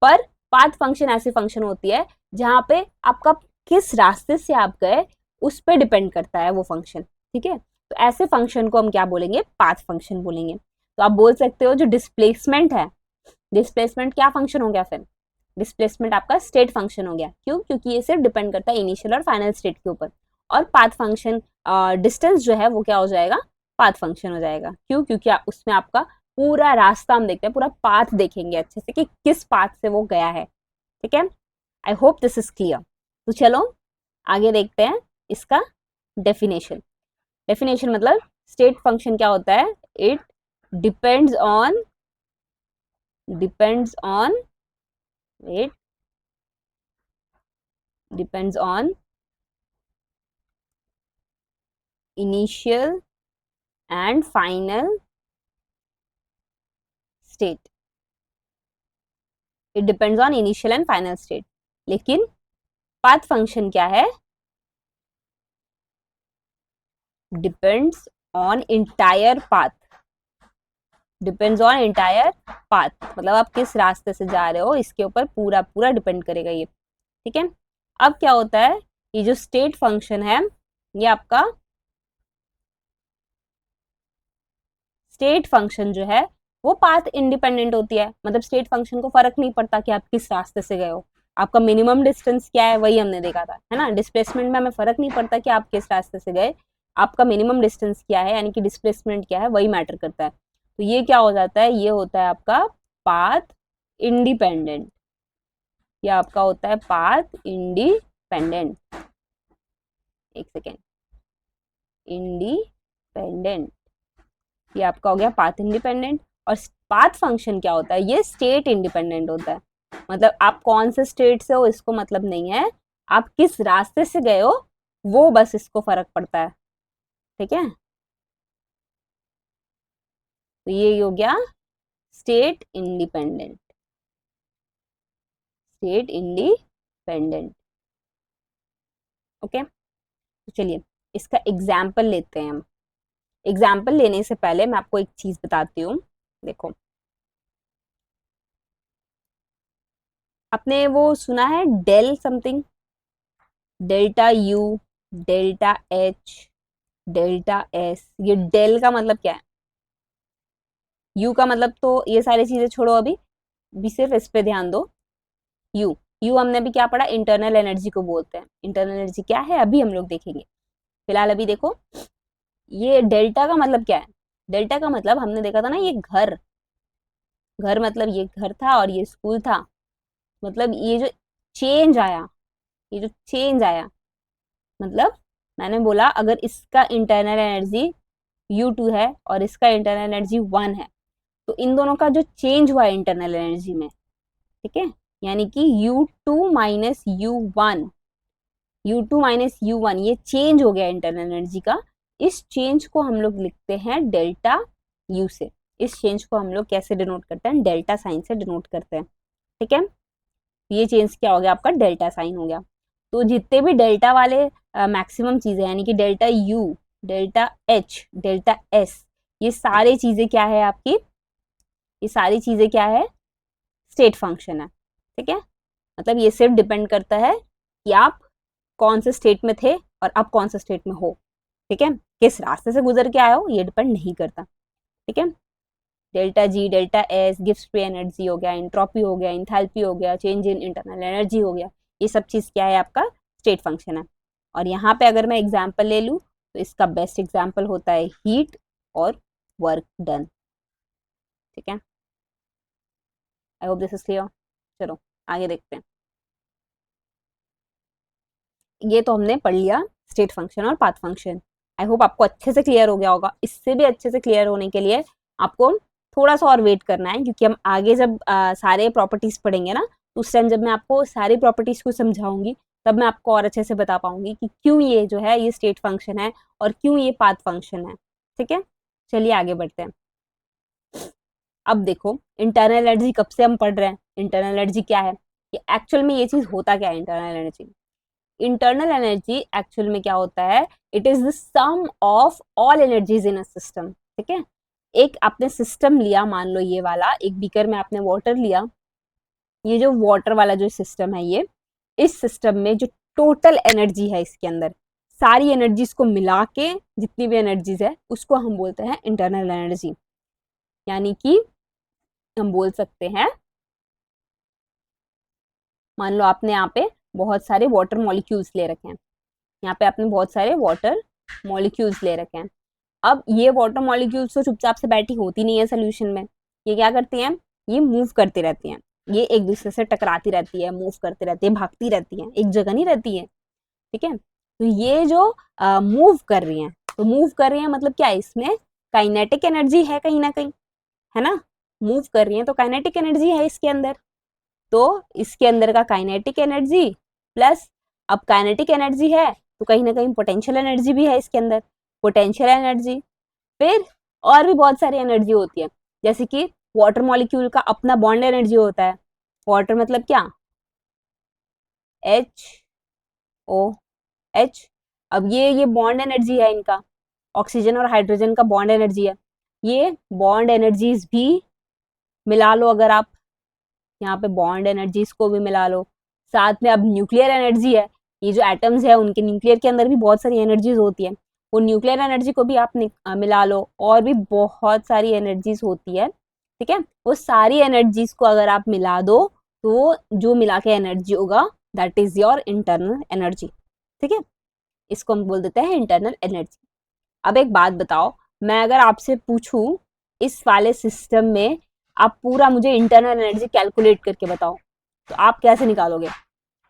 पर पाथ फंक्शन ऐसी फंक्शन होती है जहाँ पे आपका किस रास्ते से आप गए उस पर डिपेंड करता है वो फंक्शन। ठीक है, तो ऐसे फंक्शन को हम क्या बोलेंगे, पाथ फंक्शन बोलेंगे। तो आप बोल सकते हो जो डिस्प्लेसमेंट है, डिस्प्लेसमेंट क्या फंक्शन हो गया, फिर डिस्प्लेसमेंट आपका स्टेट फंक्शन हो गया। क्यों, क्योंकि ये सिर्फ डिपेंड करता है इनिशियल और फाइनल स्टेट के ऊपर। और पाथ फंक्शन डिस्टेंस जो है वो क्या हो जाएगा, पाथ फंक्शन हो जाएगा। क्यों, क्योंकि उसमें आपका पूरा रास्ता हम देखते हैं, पूरा पाथ देखेंगे अच्छे से कि किस पाथ से वो गया है। ठीक है, आई होप दिस इज क्लियर। तो चलो आगे देखते हैं इसका डेफिनेशन। डेफिनेशन मतलब स्टेट फंक्शन क्या होता है? It depends on depends on it depends on initial and final state. It depends on initial and final state. लेकिन पाथ फंक्शन क्या है? Depends on entire path. Depends on entire path मतलब आप किस रास्ते से जा रहे हो इसके ऊपर पूरा पूरा डिपेंड करेगा ये। ठीक है, अब क्या होता है, ये जो स्टेट फंक्शन है ये आपका स्टेट फंक्शन जो है वो पाथ इंडिपेंडेंट होती है। मतलब स्टेट फंक्शन को फर्क नहीं पड़ता कि आप किस रास्ते से गए हो, आपका मिनिमम डिस्टेंस क्या है वही हमने देखा था, है ना। डिस्प्लेसमेंट में हमें फर्क नहीं पड़ता कि आप किस रास्ते से गए, आपका मिनिमम डिस्टेंस क्या है यानी कि डिस्प्लेसमेंट क्या है वही मैटर करता है। तो ये क्या हो जाता है, ये होता है आपका पाथ इंडिपेंडेंट। ये आपका होता है पाथ इंडिपेंडेंट। एक सेकेंड, इंडिपेंडेंट, ये आपका हो गया पाथ इंडिपेंडेंट। और पाथ फंक्शन क्या होता है, ये स्टेट इंडिपेंडेंट होता है। मतलब आप कौन से स्टेट से हो इसको मतलब नहीं है, आप किस रास्ते से गए हो वो बस इसको फर्क पड़ता है। ठीक है, तो ये हो गया state independent. State independent. Okay, तो चलिए इसका एग्जाम्पल लेते हैं हम। एग्जाम्पल लेने से पहले मैं आपको एक चीज बताती हूँ। देखो, आपने वो सुना है del something, delta U, delta H, delta S. ये डेल का मतलब क्या है? यू का मतलब तो ये सारी चीजें छोड़ो, अभी भी सिर्फ इस पे ध्यान दो। यू, यू हमने भी क्या पढ़ा, इंटरनल एनर्जी को बोलते हैं। इंटरनल एनर्जी क्या है अभी हम लोग देखेंगे, फिलहाल अभी देखो ये डेल्टा का मतलब क्या है। डेल्टा का मतलब हमने देखा था ना, ये घर, घर मतलब ये घर था और ये स्कूल था। मतलब ये जो चेंज आया, ये जो चेंज आया मतलब मैंने बोला अगर इसका इंटरनल एनर्जी U2 है और इसका इंटरनल एनर्जी 1 है, तो इन दोनों का जो चेंज हुआ है इंटरनल एनर्जी में, ठीक है, यानी कि U2 minus U1, U2 minus U1 ये चेंज हो गया इंटरनल एनर्जी का। इस चेंज को हम लोग लिखते हैं डेल्टा U से। इस चेंज को हम लोग कैसे डिनोट करते हैं, डेल्टा साइन से डिनोट करते हैं। ठीक है, ये चेंज क्या हो गया आपका, डेल्टा साइन हो गया। तो जितने भी डेल्टा वाले मैक्सिमम चीजें यानी कि delta U, delta H, delta S, ये सारी चीजें क्या है आपकी, ये सारी चीजें क्या है, स्टेट फंक्शन है। ठीक है, मतलब ये सिर्फ डिपेंड करता है कि आप कौन से स्टेट में थे और अब कौन से स्टेट में हो। ठीक है, किस रास्ते से गुजर के आए हो ये डिपेंड नहीं करता। ठीक है, delta G, delta S gives free energy हो गया, एंट्रोपी हो गया, इंथैल्पी हो गया, चेंज इन इंटरनल एनर्जी हो गया, ये सब चीज क्या है आपका स्टेट फंक्शन है। और यहाँ पे अगर मैं एग्जाम्पल ले लूँ तो इसका बेस्ट एग्जाम्पल होता है हीट और वर्क डन। ठीक है, आई होप दिस इज क्लियर। चलो आगे देखते हैं। ये तो हमने पढ़ लिया स्टेट फंक्शन और पाथ फंक्शन। आई होप आपको अच्छे से क्लियर हो गया होगा। इससे भी अच्छे से क्लियर होने के लिए आपको थोड़ा सा और वेट करना है, क्योंकि हम आगे जब सारे प्रॉपर्टीज पढ़ेंगे ना, तो उस टाइम जब मैं आपको सारी प्रॉपर्टीज को समझाऊंगी तब मैं आपको और अच्छे से बता पाऊंगी कि क्यों ये जो है ये स्टेट फंक्शन है और क्यों ये पाथ फंक्शन है। ठीक है, चलिए आगे बढ़ते हैं। अब देखो इंटरनल एनर्जी कब से हम पढ़ रहे हैं, इंटरनल एनर्जी क्या है, कि एक्चुअल में ये चीज होता क्या है internal energy. Internal energy actual में क्या होता है, it is the sum of all energies in a system. ठीक है, एक आपने सिस्टम लिया, मान लो ये वाला एक बीकर में आपने वाटर लिया, ये जो वाटर वाला जो सिस्टम है ये, इस सिस्टम में जो टोटल एनर्जी है इसके अंदर सारी एनर्जीज को मिला के जितनी भी एनर्जीज है उसको हम बोलते हैं इंटरनल एनर्जी। यानी कि हम बोल सकते हैं, मान लो आपने यहाँ पे बहुत सारे वाटर मॉलिक्यूल्स ले रखे हैं, यहाँ पे आपने बहुत सारे वाटर मॉलिक्यूल्स ले रखे हैं। अब ये वाटर मॉलिक्यूल्स तो चुपचाप से बैठी होती नहीं है सोल्यूशन में, ये क्या करती हैं, ये मूव करती रहती हैं। ये एक दूसरे से टकराती रहती है, मूव करती रहती है, भागती रहती है, एक जगह नहीं रहती है, ठीक है। तो ये जो मूव कर रही हैं, तो मूव कर रही हैं मतलब क्या है, इसमें काइनेटिक एनर्जी है कहीं ना कहीं, है ना। मूव कर रही हैं तो काइनेटिक एनर्जी है इसके अंदर, तो इसके अंदर का काइनेटिक एनर्जी प्लस, अब काइनेटिक एनर्जी है तो कहीं ना कहीं पोटेंशियल एनर्जी भी है इसके अंदर, पोटेंशियल एनर्जी, फिर और भी बहुत सारी एनर्जी होती है, जैसे कि वाटर मॉलिक्यूल का अपना बॉन्ड एनर्जी होता है। वाटर मतलब क्या, HOH। अब ये बॉन्ड एनर्जी है इनका, ऑक्सीजन और हाइड्रोजन का बॉन्ड एनर्जी है। ये बॉन्ड एनर्जीज भी मिला लो, अगर आप यहाँ पे बॉन्ड एनर्जीज को भी मिला लो, साथ में अब न्यूक्लियर एनर्जी है, ये जो एटम्स है उनके न्यूक्लियर के अंदर भी बहुत सारी एनर्जीज होती है, वो न्यूक्लियर एनर्जी को भी आप मिला लो, और भी बहुत सारी एनर्जीज होती है, ठीक है। वो सारी एनर्जीज को अगर आप मिला दो तो जो मिला के एनर्जी होगा that is your internal energy, ठीक है। इसको हम बोल देते हैं इंटरनल एनर्जी। अब एक बात बताओ, मैं अगर आपसे पूछूं इस वाले सिस्टम में आप पूरा मुझे इंटरनल एनर्जी कैलकुलेट करके बताओ, तो आप कैसे निकालोगे?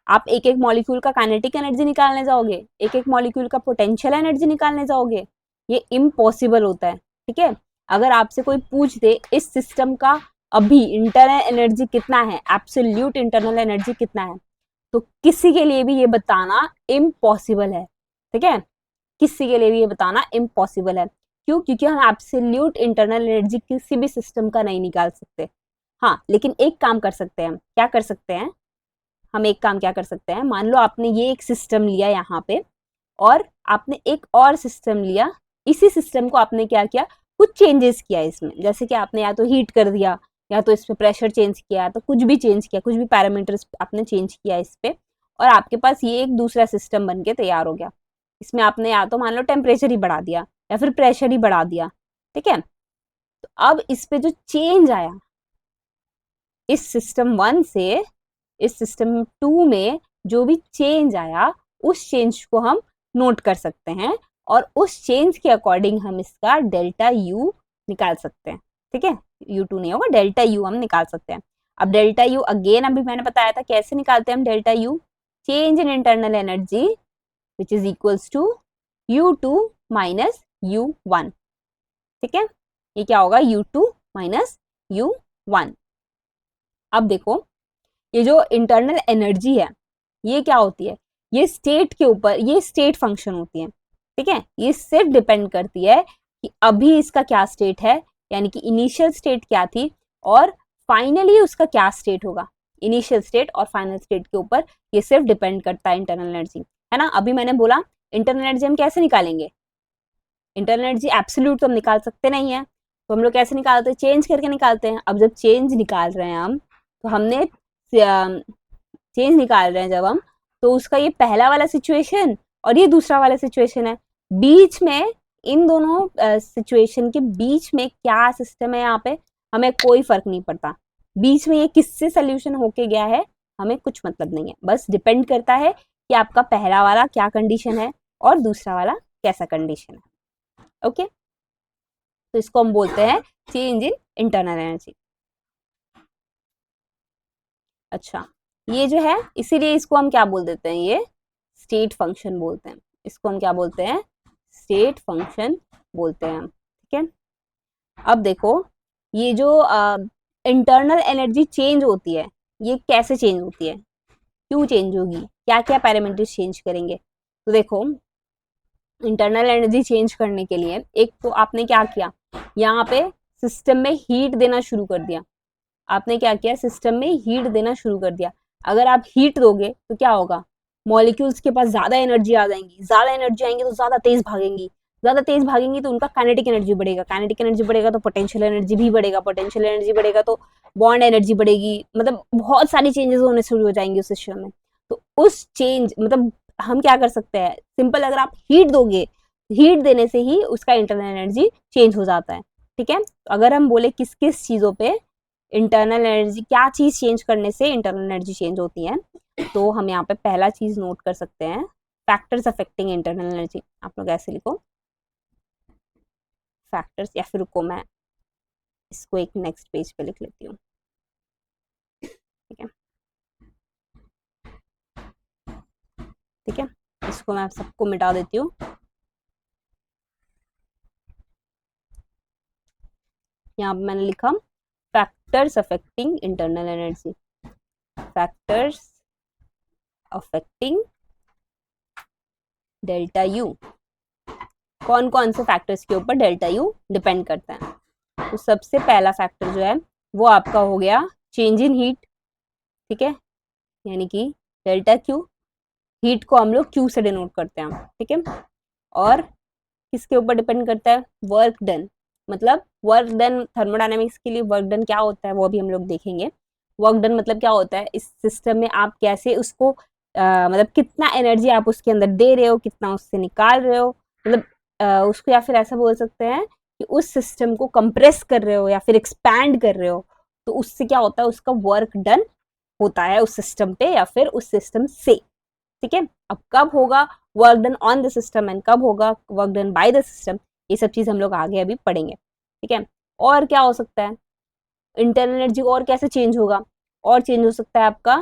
आप एक एक मॉलिक्यूल का काइनेटिक एनर्जी निकालने जाओगे, एक एक मॉलिक्यूल का पोटेंशियल एनर्जी निकालने जाओगे, ये इम्पॉसिबल होता है, ठीक है। अगर आपसे कोई पूछ दे इस सिस्टम का अभी इंटरनल एनर्जी कितना है, एब्सोल्यूट इंटरनल एनर्जी कितना है, तो किसी के लिए भी ये बताना इम्पॉसिबल है, ठीक है। किसी के लिए भी ये बताना इम्पॉसिबल है, क्यों? क्योंकि हम एब्सोल्यूट इंटरनल एनर्जी किसी भी सिस्टम का नहीं निकाल सकते। हाँ, लेकिन एक काम कर सकते हैं, क्या कर सकते हैं, हम एक काम क्या कर सकते हैं, मान लो आपने ये एक सिस्टम लिया यहाँ पे, और आपने एक और सिस्टम लिया, इसी सिस्टम को आपने क्या किया, कुछ चेंजेस किया इसमें, जैसे कि आपने या तो हीट कर दिया, या तो इस पे प्रेशर चेंज किया, तो कुछ भी चेंज किया, कुछ भी पैरामीटर्स आपने चेंज किया इस पे, और आपके पास ये एक दूसरा सिस्टम बन के तैयार हो गया। इसमें आपने या तो मान लो टेम्परेचर ही बढ़ा दिया, या फिर प्रेशर ही बढ़ा दिया, ठीक है। तो अब इस पे जो चेंज आया, इस सिस्टम 1 से इस सिस्टम 2 में जो भी चेंज आया, उस चेंज को हम नोट कर सकते हैं, और उस चेंज के अकॉर्डिंग हम इसका डेल्टा यू निकाल सकते हैं, ठीक है। U2 नहीं होगा, डेल्टा यू हम निकाल सकते हैं। अब डेल्टा यू अगेन अभी मैंने बताया था कैसे निकालते हैं हम delta U, change in internal energy which is equals to U2 minus U1, ठीक है। ये क्या होगा, U2 माइनस U1। अब देखो, ये जो इंटरनल एनर्जी है, ये क्या होती है, ये स्टेट के ऊपर, ये स्टेट फंक्शन होती है, ठीक है। ये सिर्फ डिपेंड करती है कि अभी इसका क्या स्टेट है, यानी कि इनिशियल स्टेट क्या थी, और फाइनली उसका क्या स्टेट होगा। इनिशियल स्टेट और फाइनल स्टेट के ऊपर ये सिर्फ डिपेंड करता है इंटरनल एनर्जी, है ना। अभी मैंने बोला इंटरनल एनर्जी हम कैसे निकालेंगे, इंटरनल एनर्जी एब्सोल्यूट तो हम निकाल सकते नहीं है, तो हम लोग कैसे निकालते हैं, चेंज करके निकालते हैं। अब जब चेंज निकाल रहे हैं हम, तो हमने चेंज निकाल रहे हैं जब हम, तो उसका ये पहला वाला सिचुएशन और ये दूसरा वाला सिचुएशन है, बीच में इन दोनों सिचुएशन के बीच में क्या सिस्टम है, यहाँ पे हमें कोई फर्क नहीं पड़ता, बीच में ये किससे सोल्यूशन होके गया है हमें कुछ मतलब नहीं है, बस डिपेंड करता है कि आपका पहला वाला क्या कंडीशन है और दूसरा वाला कैसा कंडीशन है, ओके। तो इसको हम बोलते हैं चेंज इन इंटरनल एनर्जी। अच्छा, ये जो है इसीलिए इसको हम क्या बोल देते हैं, ये स्टेट फंक्शन बोलते हैं, इसको हम क्या बोलते हैं, स्टेट फंक्शन बोलते हैं हम, ठीक है। अब देखो, ये जो इंटरनल एनर्जी चेंज होती है, ये कैसे चेंज होती है, क्यों चेंज होगी, क्या क्या पैरामीटर्स चेंज करेंगे। तो देखो, इंटरनल एनर्जी चेंज करने के लिए एक तो आपने क्या किया, यहाँ पे सिस्टम में हीट देना शुरू कर दिया, आपने क्या किया, सिस्टम में हीट देना शुरू कर दिया। अगर आप हीट दोगे तो क्या होगा, मॉलिक्यूल्स के पास ज्यादा एनर्जी आ जाएंगी, ज्यादा एनर्जी आएंगी तो ज्यादा तेज भागेंगी, ज्यादा तेज भागेंगी तो उनका काइनेटिक एनर्जी बढ़ेगा, काइनेटिक एनर्जी बढ़ेगा तो पोटेंशियल एनर्जी भी बढ़ेगा, पोटेंशियल एनर्जी बढ़ेगा तो बॉन्ड एनर्जी बढ़ेगी, मतलब बहुत सारी चेंजेस होने शुरू हो जाएंगे उस सिस्टम में। तो उस चेंज मतलब हम क्या कर सकते हैं, सिंपल, अगर आप हीट दोगे, हीट देने से ही उसका इंटरनल एनर्जी चेंज हो जाता है, ठीक है। अगर हम बोले किस किस चीजों पे इंटरनल एनर्जी, क्या चीज चेंज करने से इंटरनल एनर्जी चेंज होती है, तो हम यहाँ पे पहला चीज नोट कर सकते हैं, फैक्टर्स अफेक्टिंग इंटरनल एनर्जी। आप लोग ऐसे लिखो फैक्टर्स, या फिर रुको मैं इसको एक नेक्स्ट पेज पे लिख लेती हूँ। ठीक है, इसको मैं सबको मिटा देती हूँ। यहाँ पे मैंने लिखा factors affecting internal energy, factors affecting delta U. कौन कौन से फैक्टर्स के ऊपर डेल्टा यू डिपेंड करता है? तो सबसे पहला फैक्टर जो है वो आपका हो गया चेंज इन हीट, ठीक है, यानी कि डेल्टा क्यू, हीट को हम लोग क्यू से डिनोट करते हैं, ठीक है। और किसके ऊपर डिपेंड करता है? वर्क डन, मतलब वर्क डन थर्मोडायनेमिक्स के लिए वर्क डन क्या होता है वो भी हम लोग देखेंगे। वर्क डन मतलब क्या होता है, इस सिस्टम में आप कैसे उसको मतलब कितना एनर्जी आप उसके अंदर दे रहे हो, कितना उससे निकाल रहे हो, मतलब उसको या फिर ऐसा बोल सकते हैं कि उस सिस्टम को कंप्रेस कर रहे हो या फिर एक्सपैंड कर रहे हो, तो उससे क्या होता है, उसका वर्क डन होता है उस सिस्टम पे या फिर उस सिस्टम से, ठीक है। अब कब होगा work done on the system and कब होगा work done by the system, ये सब चीज हम लोग आगे अभी पढ़ेंगे, ठीक है। और क्या हो सकता है इंटरनल एनर्जी और कैसे चेंज होगा? और चेंज हो सकता है आपका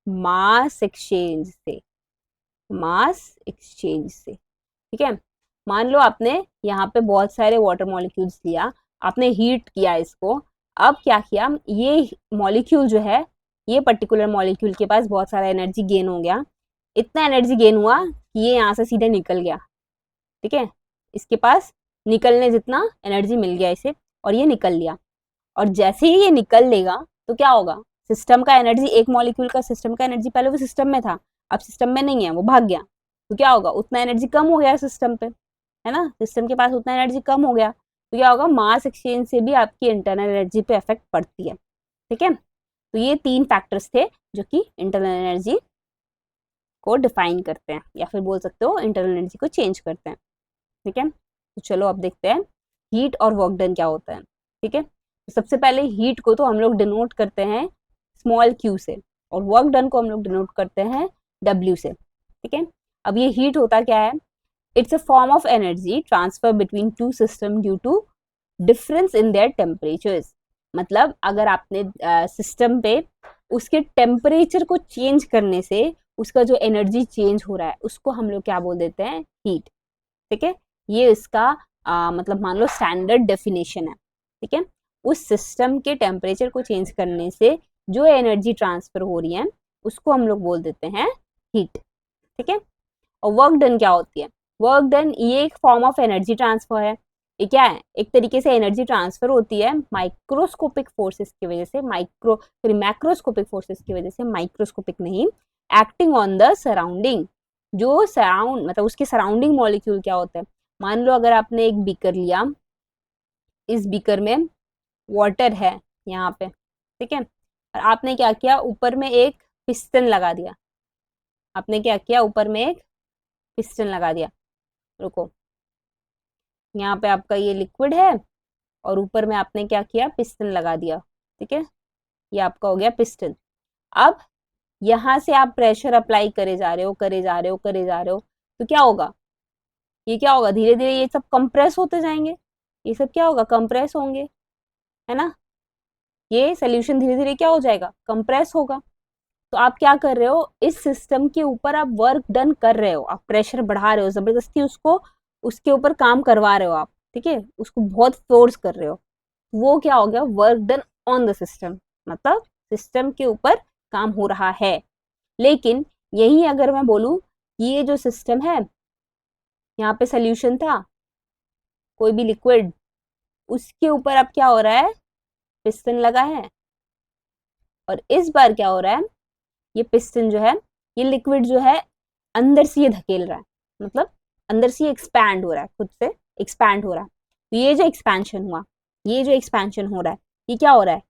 मास एक्सचेंज से, मास एक्सचेंज से, ठीक है। मान लो आपने यहाँ पे बहुत सारे वाटर मॉलिक्यूल्स लिया, आपने हीट किया इसको, अब क्या किया, ये मॉलिक्यूल जो है, ये पर्टिकुलर मॉलिक्यूल के पास बहुत सारा एनर्जी गेन हो गया, इतना एनर्जी गेन हुआ कि ये यहाँ से सीधे निकल गया, ठीक है, इसके पास निकलने जितना एनर्जी मिल गया इसे और ये निकल लिया। और जैसे ही ये निकल लेगा तो क्या होगा, सिस्टम का एनर्जी, एक मॉलिक्यूल का सिस्टम का एनर्जी पहले वो सिस्टम में था, अब सिस्टम में नहीं है, वो भाग गया, तो क्या होगा, उतना एनर्जी कम हो गया सिस्टम पे, है ना, सिस्टम के पास उतना एनर्जी कम हो गया, तो क्या होगा, मास एक्सचेंज से भी आपकी इंटरनल एनर्जी पे इफेक्ट पड़ती है, ठीक है। तो ये तीन फैक्टर्स थे जो कि इंटरनल एनर्जी को डिफाइन करते हैं या फिर बोल सकते हो इंटरनल एनर्जी को चेंज करते हैं, ठीक है। तो चलो अब देखते हैं हीट और वर्क डन क्या होता है, ठीक है। तो सबसे पहले हीट को तो हम लोग डिनोट करते हैं स्मॉल क्यू से और वर्क डन को हम लोग डिनोट करते हैं डब्ल्यू से, ठीक है। अब ये हीट होता क्या है, it's a form of energy transfer between two system due to difference in their temperatures. मतलब अगर आपने सिस्टम पे उसके टेम्परेचर को चेंज करने से उसका जो एनर्जी चेंज हो रहा है उसको हम लोग क्या बोल देते हैं, हीट, ठीक है। ये इसका मतलब मान लो स्टैंडर्ड डेफिनेशन है, ठीक है। उस सिस्टम के टेम्परेचर को चेंज करने से जो एनर्जी ट्रांसफर हो रही है उसको हम लोग बोल देते हैं हीट, ठीक है। और वर्क डन क्या होती है, वर्क डन ये एक फॉर्म ऑफ एनर्जी ट्रांसफर है, ये क्या है, एक तरीके से एनर्जी ट्रांसफर होती है माइक्रोस्कोपिक फोर्सेस की वजह से, माइक्रो फिर मैक्रोस्कोपिक फोर्सेस की वजह से, माइक्रोस्कोपिक नहीं, एक्टिंग ऑन द सराउंडिंग, जो सराउंड मतलब उसके सराउंडिंग मॉलिक्यूल क्या होता है, मान लो अगर आपने एक बीकर लिया, इस बीकर में वाटर है यहाँ पे, ठीक है, और आपने क्या किया, ऊपर में एक पिस्टन लगा दिया, आपने क्या किया, ऊपर में एक पिस्टन लगा दिया, रुको, यहाँ पे आपका ये लिक्विड है और ऊपर में आपने क्या किया, पिस्टन लगा दिया, ठीक है, ये आपका हो गया पिस्टन। अब यहाँ से आप प्रेशर अप्लाई करे जा रहे हो, करे जा रहे हो, करे जा रहे हो, तो क्या होगा, ये क्या होगा, धीरे धीरे ये सब कंप्रेस होते जाएंगे, ये सब क्या होगा, कंप्रेस होंगे, है ना, ये सोल्यूशन धीरे धीरे क्या हो जाएगा, कंप्रेस होगा। तो आप क्या कर रहे हो, इस सिस्टम के ऊपर आप वर्क डन कर रहे हो, आप प्रेशर बढ़ा रहे हो, जबरदस्ती उसको उसके ऊपर काम करवा रहे हो आप, ठीक है, उसको बहुत फोर्स कर रहे हो, वो क्या हो गया, work done on the system, मतलब सिस्टम के ऊपर काम हो रहा है। लेकिन यही अगर मैं बोलूं ये जो सिस्टम है, यहाँ पे सोल्यूशन था, कोई भी लिक्विड, उसके ऊपर अब क्या हो रहा है, पिस्टन लगा है, और इस बार क्या हो रहा है, ये पिस्टन जो है, ये लिक्विड जो है अंदर से ये धकेल रहा है, मतलब अंदर से ये एक्सपैंड हो रहा है, खुद से एक्सपैंड हो रहा है। तो ये जो एक्सपेंशन हुआ, ये जो एक्सपेंशन हो रहा है, ये क्या हो रहा है,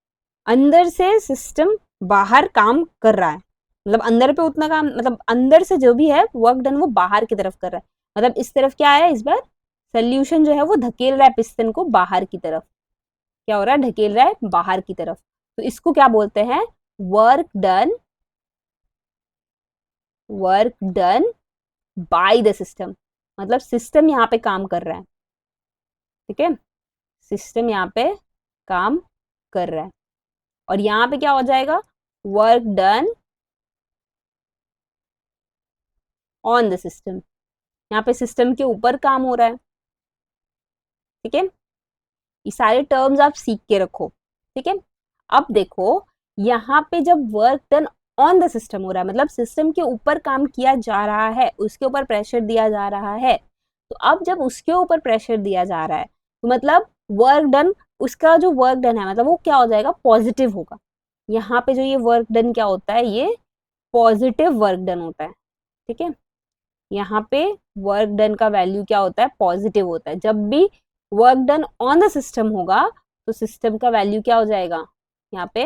अंदर से सिस्टम बाहर काम कर रहा है, मतलब अंदर पे उतना काम, मतलब अंदर से जो भी है वर्क डन वो बाहर की तरफ कर रहा है, मतलब इस तरफ क्या है, इस बार सोल्यूशन जो है वो धकेल रहा है पिस्टन को बाहर की तरफ, क्या हो रहा है, ढकेल रहा है बाहर की तरफ, तो इसको क्या बोलते हैं, work done, work done by the system, मतलब सिस्टम यहाँ पे काम कर रहा है, ठीक है, सिस्टम यहाँ पे काम कर रहा है, और यहाँ पे क्या हो जाएगा, work done on the system, यहाँ पे सिस्टम के ऊपर काम हो रहा है, ठीक है। ये सारे टर्म्स आप सीख के रखो, ठीक है। अब देखो यहाँ पे जब work done on the system हो रहा है, मतलब सिस्टम के ऊपर काम किया जा रहा है, उसके ऊपर प्रेशर दिया जा रहा है, तो अब जब उसके ऊपर प्रेशर दिया जा रहा है तो मतलब वर्क डन, उसका जो वर्क डन है मतलब वो क्या हो जाएगा, पॉजिटिव होगा। यहाँ पे जो ये वर्क डन क्या होता है, ये पॉजिटिव वर्क डन होता है, ठीक है। यहाँ पे वर्क डन का वैल्यू क्या होता है, पॉजिटिव होता है। जब भी work done on the system होगा तो सिस्टम का वैल्यू क्या हो जाएगा, यहाँ पे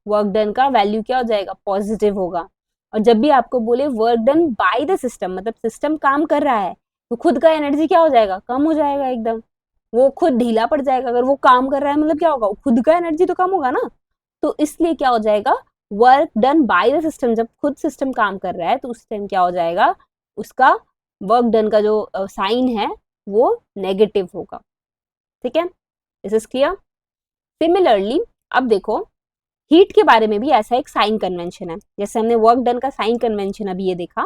वर्क डन का वैल्यू क्या हो जाएगा, पॉजिटिव होगा। और जब भी आपको बोले work done by the system, मतलब सिस्टम काम कर रहा है, तो खुद का एनर्जी क्या हो जाएगा, कम हो जाएगा एकदम, वो खुद ढीला पड़ जाएगा। अगर वो काम कर रहा है मतलब क्या होगा, खुद का एनर्जी तो कम होगा ना, तो इसलिए क्या हो जाएगा, work done by the system, जब खुद सिस्टम काम कर रहा है तो उस टाइम क्या हो जाएगा, उसका वर्क डन का जो साइन है वो नेगेटिव होगा, ठीक है। This is clear. सिमिलरली अब देखो हीट के बारे में भी ऐसा एक साइन कन्वेंशन है, जैसे हमने वर्क डन का साइन कन्वेंशन अभी ये देखा,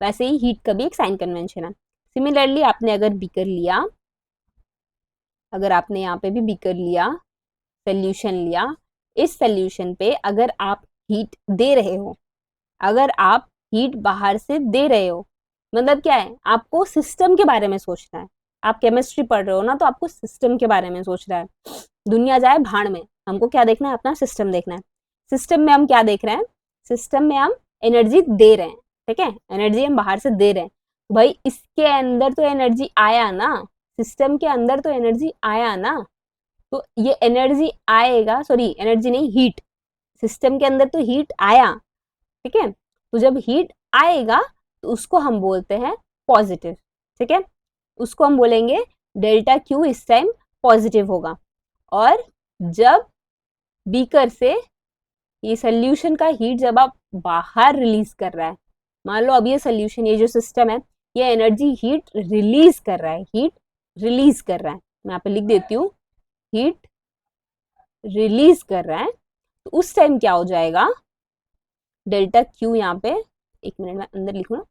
वैसे ही हीट का भी एक साइन कन्वेंशन है। सिमिलरली आपने अगर बीकर लिया, अगर आपने यहाँ पे भी बीकर लिया, सोल्यूशन लिया, इस सोल्यूशन पे अगर आप हीट दे रहे हो, अगर आप हीट बाहर से दे रहे हो, मतलब क्या है, आपको सिस्टम के बारे में सोचना है। आप केमिस्ट्री पढ़ रहे हो ना, तो आपको सिस्टम के बारे में सोचना है। दुनिया जाए भाड़ में, हमको क्या देखना है, अपना सिस्टम देखना है। सिस्टम में हम क्या देख रहे हैं, सिस्टम में हम एनर्जी दे रहे हैं, ठीक है, एनर्जी हम बाहर से दे रहे हैं। भाई इसके अंदर तो एनर्जी आया ना, सिस्टम के अंदर तो एनर्जी आया ना, तो ये एनर्जी आएगा, सॉरी एनर्जी नहीं, हीट, सिस्टम के अंदर तो हीट आया, ठीक है। तो जब हीट आएगा तो उसको हम बोलते हैं पॉजिटिव, ठीक है, उसको हम बोलेंगे डेल्टा क्यू इस टाइम पॉजिटिव होगा। और जब बीकर से ये सोल्यूशन का हीट जब आप बाहर रिलीज कर रहा है, मान लो अब ये सोल्यूशन, ये जो सिस्टम है, ये एनर्जी हीट रिलीज कर रहा है, हीट रिलीज कर रहा है, मैं यहाँ पे लिख देती हूँ, हीट रिलीज कर रहा है, तो उस टाइम क्या हो जाएगा, डेल्टा क्यू यहाँ पे, एक मिनट में अंदर लिखूँ ना,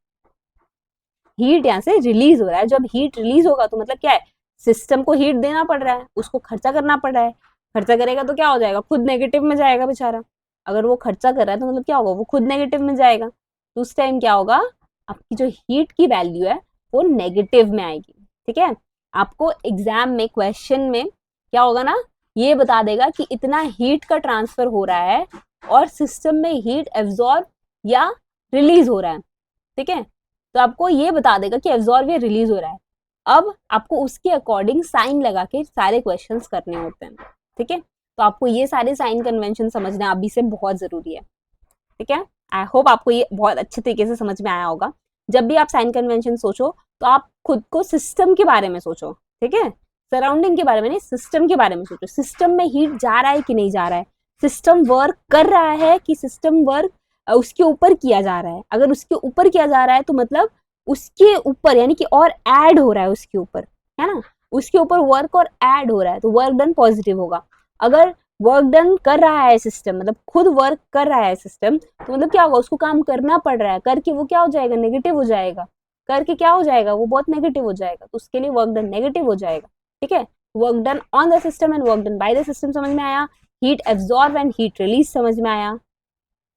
हीट यहाँ से रिलीज हो रहा है। जब हीट रिलीज होगा तो मतलब क्या है, सिस्टम को हीट देना पड़ रहा है, उसको खर्चा करना पड़ रहा है, खर्चा करेगा तो क्या हो जाएगा, खुद नेगेटिव में जाएगा बेचारा। अगर वो खर्चा कर रहा है तो मतलब क्या होगा, वो खुद नेगेटिव में जाएगा, तो उस टाइम क्या होगा, आपकी जो हीट की वैल्यू है वो नेगेटिव में आएगी, ठीक है। आपको एग्जाम में क्वेश्चन में क्या होगा ना, ये बता देगा कि इतना हीट का ट्रांसफर हो रहा है और सिस्टम में हीट एब्जॉर्ब या रिलीज हो रहा है, ठीक है। तो आपको ये बता देगा कि एब्जॉर्ब या रिलीज हो रहा है। अब आपको उसके अकॉर्डिंग साइन लगा के सारे क्वेश्चंस करने होते हैं, ठीक है। तो आपको ये सारे साइन कन्वेंशन समझना अभी से बहुत जरूरी है, ठीक है। आई होप आपको ये बहुत अच्छे तरीके से समझ में आया होगा। जब भी आप साइन कन्वेंशन सोचो तो आप खुद को सिस्टम के बारे में सोचो, ठीक है, सराउंडिंग के बारे में नहीं, सिस्टम के बारे में सोचो। सिस्टम में हीट जा रहा है कि नहीं जा रहा है, सिस्टम वर्क कर रहा है कि सिस्टम वर्क उसके ऊपर किया जा रहा है। अगर उसके ऊपर किया जा रहा है तो मतलब उसके ऊपर यानी कि और ऐड हो रहा है उसके ऊपर, है ना, उसके ऊपर वर्क और ऐड हो रहा है, तो वर्क डन पॉजिटिव होगा। अगर वर्क डन कर रहा है सिस्टम, मतलब खुद वर्क कर रहा है सिस्टम, तो मतलब क्या होगा, उसको काम करना पड़ रहा है, करके वो क्या हो जाएगा, नेगेटिव हो जाएगा, करके क्या हो जाएगा, वो बहुत नेगेटिव हो जाएगा, तो उसके लिए वर्क डन नेगेटिव हो जाएगा, ठीक है। Work done on the system and work done by the system समझ में आया। Heat absorb and heat release समझ में आया,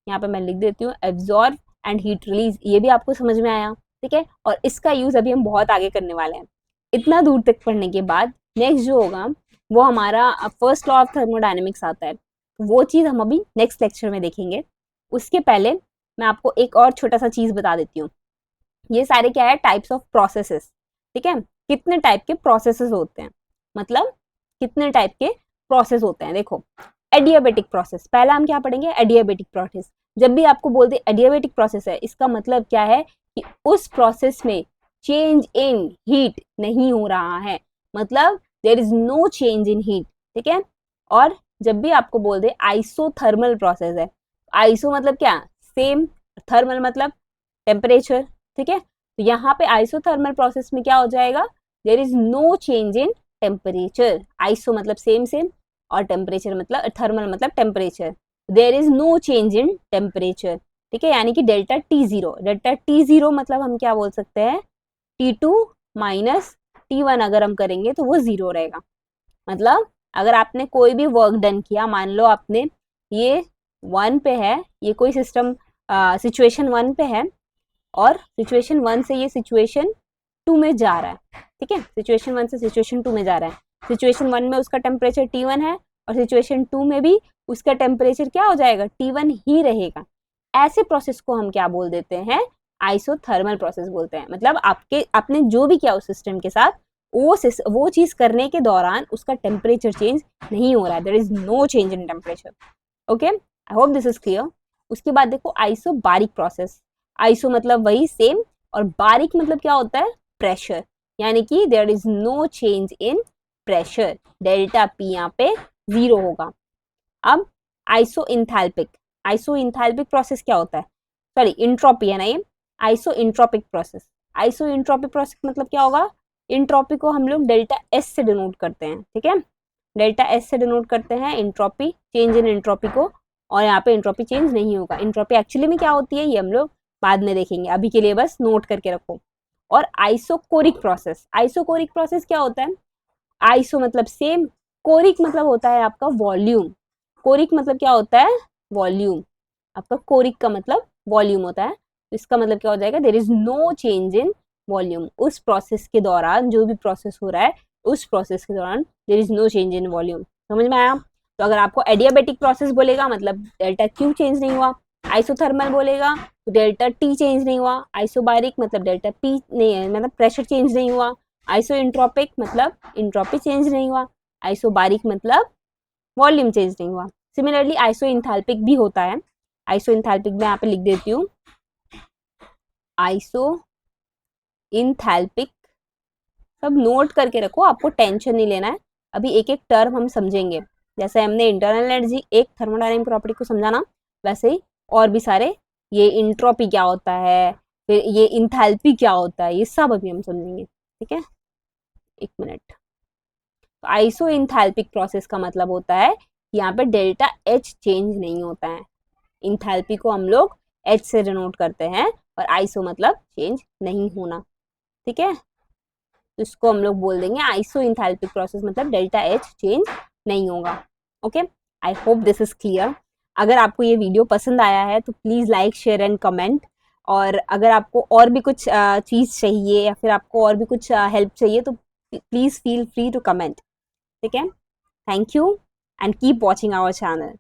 यहाँ पे मैं लिख देती हूँ एब्जॉर्ब एंड हीट रिलीज, ये भी आपको समझ में आया, ठीक है। और इसका यूज अभी हम बहुत आगे करने वाले हैं। इतना दूर तक पढ़ने के बाद नेक्स्ट जो होगा वो हमारा फर्स्ट लॉ ऑफ थर्मोडायनेमिक्स आता है, वो चीज हम अभी नेक्स्ट लेक्चर में देखेंगे। उसके पहले मैं आपको एक और छोटा सा चीज बता देती हूँ। ये सारे क्या है, टाइप्स ऑफ प्रोसेसेस, ठीक है, कितने टाइप के प्रोसेसेस होते हैं, मतलब कितने टाइप के प्रोसेस होते हैं। देखो एडियाबेटिक प्रोसेस, पहला हम क्या पढ़ेंगे, एडियाबेटिक प्रोसेस। जब भी आपको बोलते एडियाबेटिक प्रोसेस है, इसका मतलब क्या है कि उस प्रोसेस में चेंज इन हीट नहीं हो रहा है, मतलब there is no change in heat, ठीक है। और जब भी आपको बोल दे आइसोथर्मल प्रोसेस है, आइसो मतलब क्या, सेम, थर्मल मतलब टेम्परेचर, ठीक है। तो यहाँ पे आइसोथर्मल प्रोसेस में क्या हो जाएगा, there is no change in temperature, iso मतलब सेम सेम और टेम्परेचर मतलब थर्मल मतलब temperature, there is no change in temperature, ठीक है, यानी कि डेल्टा T0 मतलब हम क्या बोल सकते हैं, T2 माइनस T1 अगर हम करेंगे तो वो 0 रहेगा। मतलब अगर आपने कोई भी वर्क डन किया, मान लो आपने ये 1 पे है, ये कोई सिस्टम सिचुएशन 1 पे है और सिचुएशन 1 से ये सिचुएशन 2 में जा रहा है, ठीक है, सिचुएशन 1 से सिचुएशन 2 में जा रहा है। सिचुएशन 1 में उसका टेम्परेचर T1 है और सिचुएशन 2 में भी उसका टेम्परेचर क्या हो जाएगा, T1 ही रहेगा। ऐसे प्रोसेस को हम क्या बोल देते हैं, आइसोथर्मल प्रोसेस बोलते हैं। मतलब आपने जो भी किया उस सिस्टम के साथ, वो चीज करने के दौरान उसका टेम्परेचर चेंज नहीं हो रहा है, there is no change in temperature. Okay, I hope this is clear. उसके बाद देखो आइसोबारिक प्रोसेस। आइसो मतलब वही सेम, और बारिक मतलब क्या होता है, प्रेशर, यानी कि there is no change in pressure, delta P यहाँ पे 0 होगा। अब आइसो इंथैल्पिक प्रोसेस क्या होता है, सॉरी इंट्रोपी है ना ये, आइसो इंट्रोपिक प्रोसेस मतलब क्या होगा, इंट्रोपी को हम लोग डेल्टा एस से डिनोट करते हैं, ठीक है, डेल्टा एस से डिनोट करते हैं इंट्रोपी, चेंज इन इंट्रोपी को। और यहाँ पे इंट्रोपी चेंज नहीं होगा। इंट्रोपी एक्चुअली में क्या होती है ये हम लोग बाद में देखेंगे, अभी के लिए बस नोट करके रखो। और आइसोकोरिक प्रोसेस क्या होता है, आइसो मतलब सेम, कोरिक मतलब होता है आपका वॉल्यूम। कोरिक मतलब क्या होता है, वॉल्यूम। आपका कोरिक का मतलब वॉल्यूम होता है, तो इसका मतलब क्या हो जाएगा, there is no change in volume. उस प्रोसेस के दौरान, जो भी प्रोसेस हो रहा है उस प्रोसेस के दौरान there is no change in volume. समझ में आया। तो अगर आपको एडियाबेटिक प्रोसेस बोलेगा मतलब डेल्टा क्यू चेंज नहीं हुआ, आइसोथर्मल बोलेगा तो डेल्टा टी चेंज नहीं हुआ, आइसोबारिक मतलब डेल्टा पी नहीं है, मतलब प्रेशर चेंज नहीं हुआ, आइसो इंट्रोपिक मतलब इंट्रोपी चेंज नहीं हुआ, आइसोबारिक मतलब वॉल्यूम चेंज नहीं हुआ। सिमिलरली आइसो इंथैल्पिक भी होता है। आइसो इंथैल्पिक में यहाँ पे लिख देती हूँ, आइसो इंथैल्पिक, सब नोट करके रखो, आपको टेंशन नहीं लेना है। अभी एक एक टर्म हम समझेंगे, जैसे हमने इंटरनल एनर्जी एक थर्मोडायनेमिक प्रॉपर्टी को समझा ना, वैसे ही और भी सारे, ये इंट्रोपी क्या होता है, फिर ये इंथैल्पी क्या होता है, ये सब अभी हम समझेंगे, ठीक है। एक मिनट। तो आइसो इंथैल्पिक प्रोसेस का मतलब होता है कि यहाँ पे डेल्टा एच चेंज नहीं होता है। इंथैल्पी को हम लोग एच से डिनोट करते हैं और आइसो मतलब चेंज नहीं होना, ठीक है। तो इसको हम लोग बोल देंगे आइसो इंथैल्पिक प्रोसेस, मतलब डेल्टा एच चेंज नहीं होगा। Okay, I hope this is clear. अगर आपको ये वीडियो पसंद आया है तो please like share and comment. और अगर आपको और भी कुछ चीज़ चाहिए या फिर आपको और भी कुछ हेल्प चाहिए तो please feel free to comment, ठीक है। Thank you and keep watching our channel.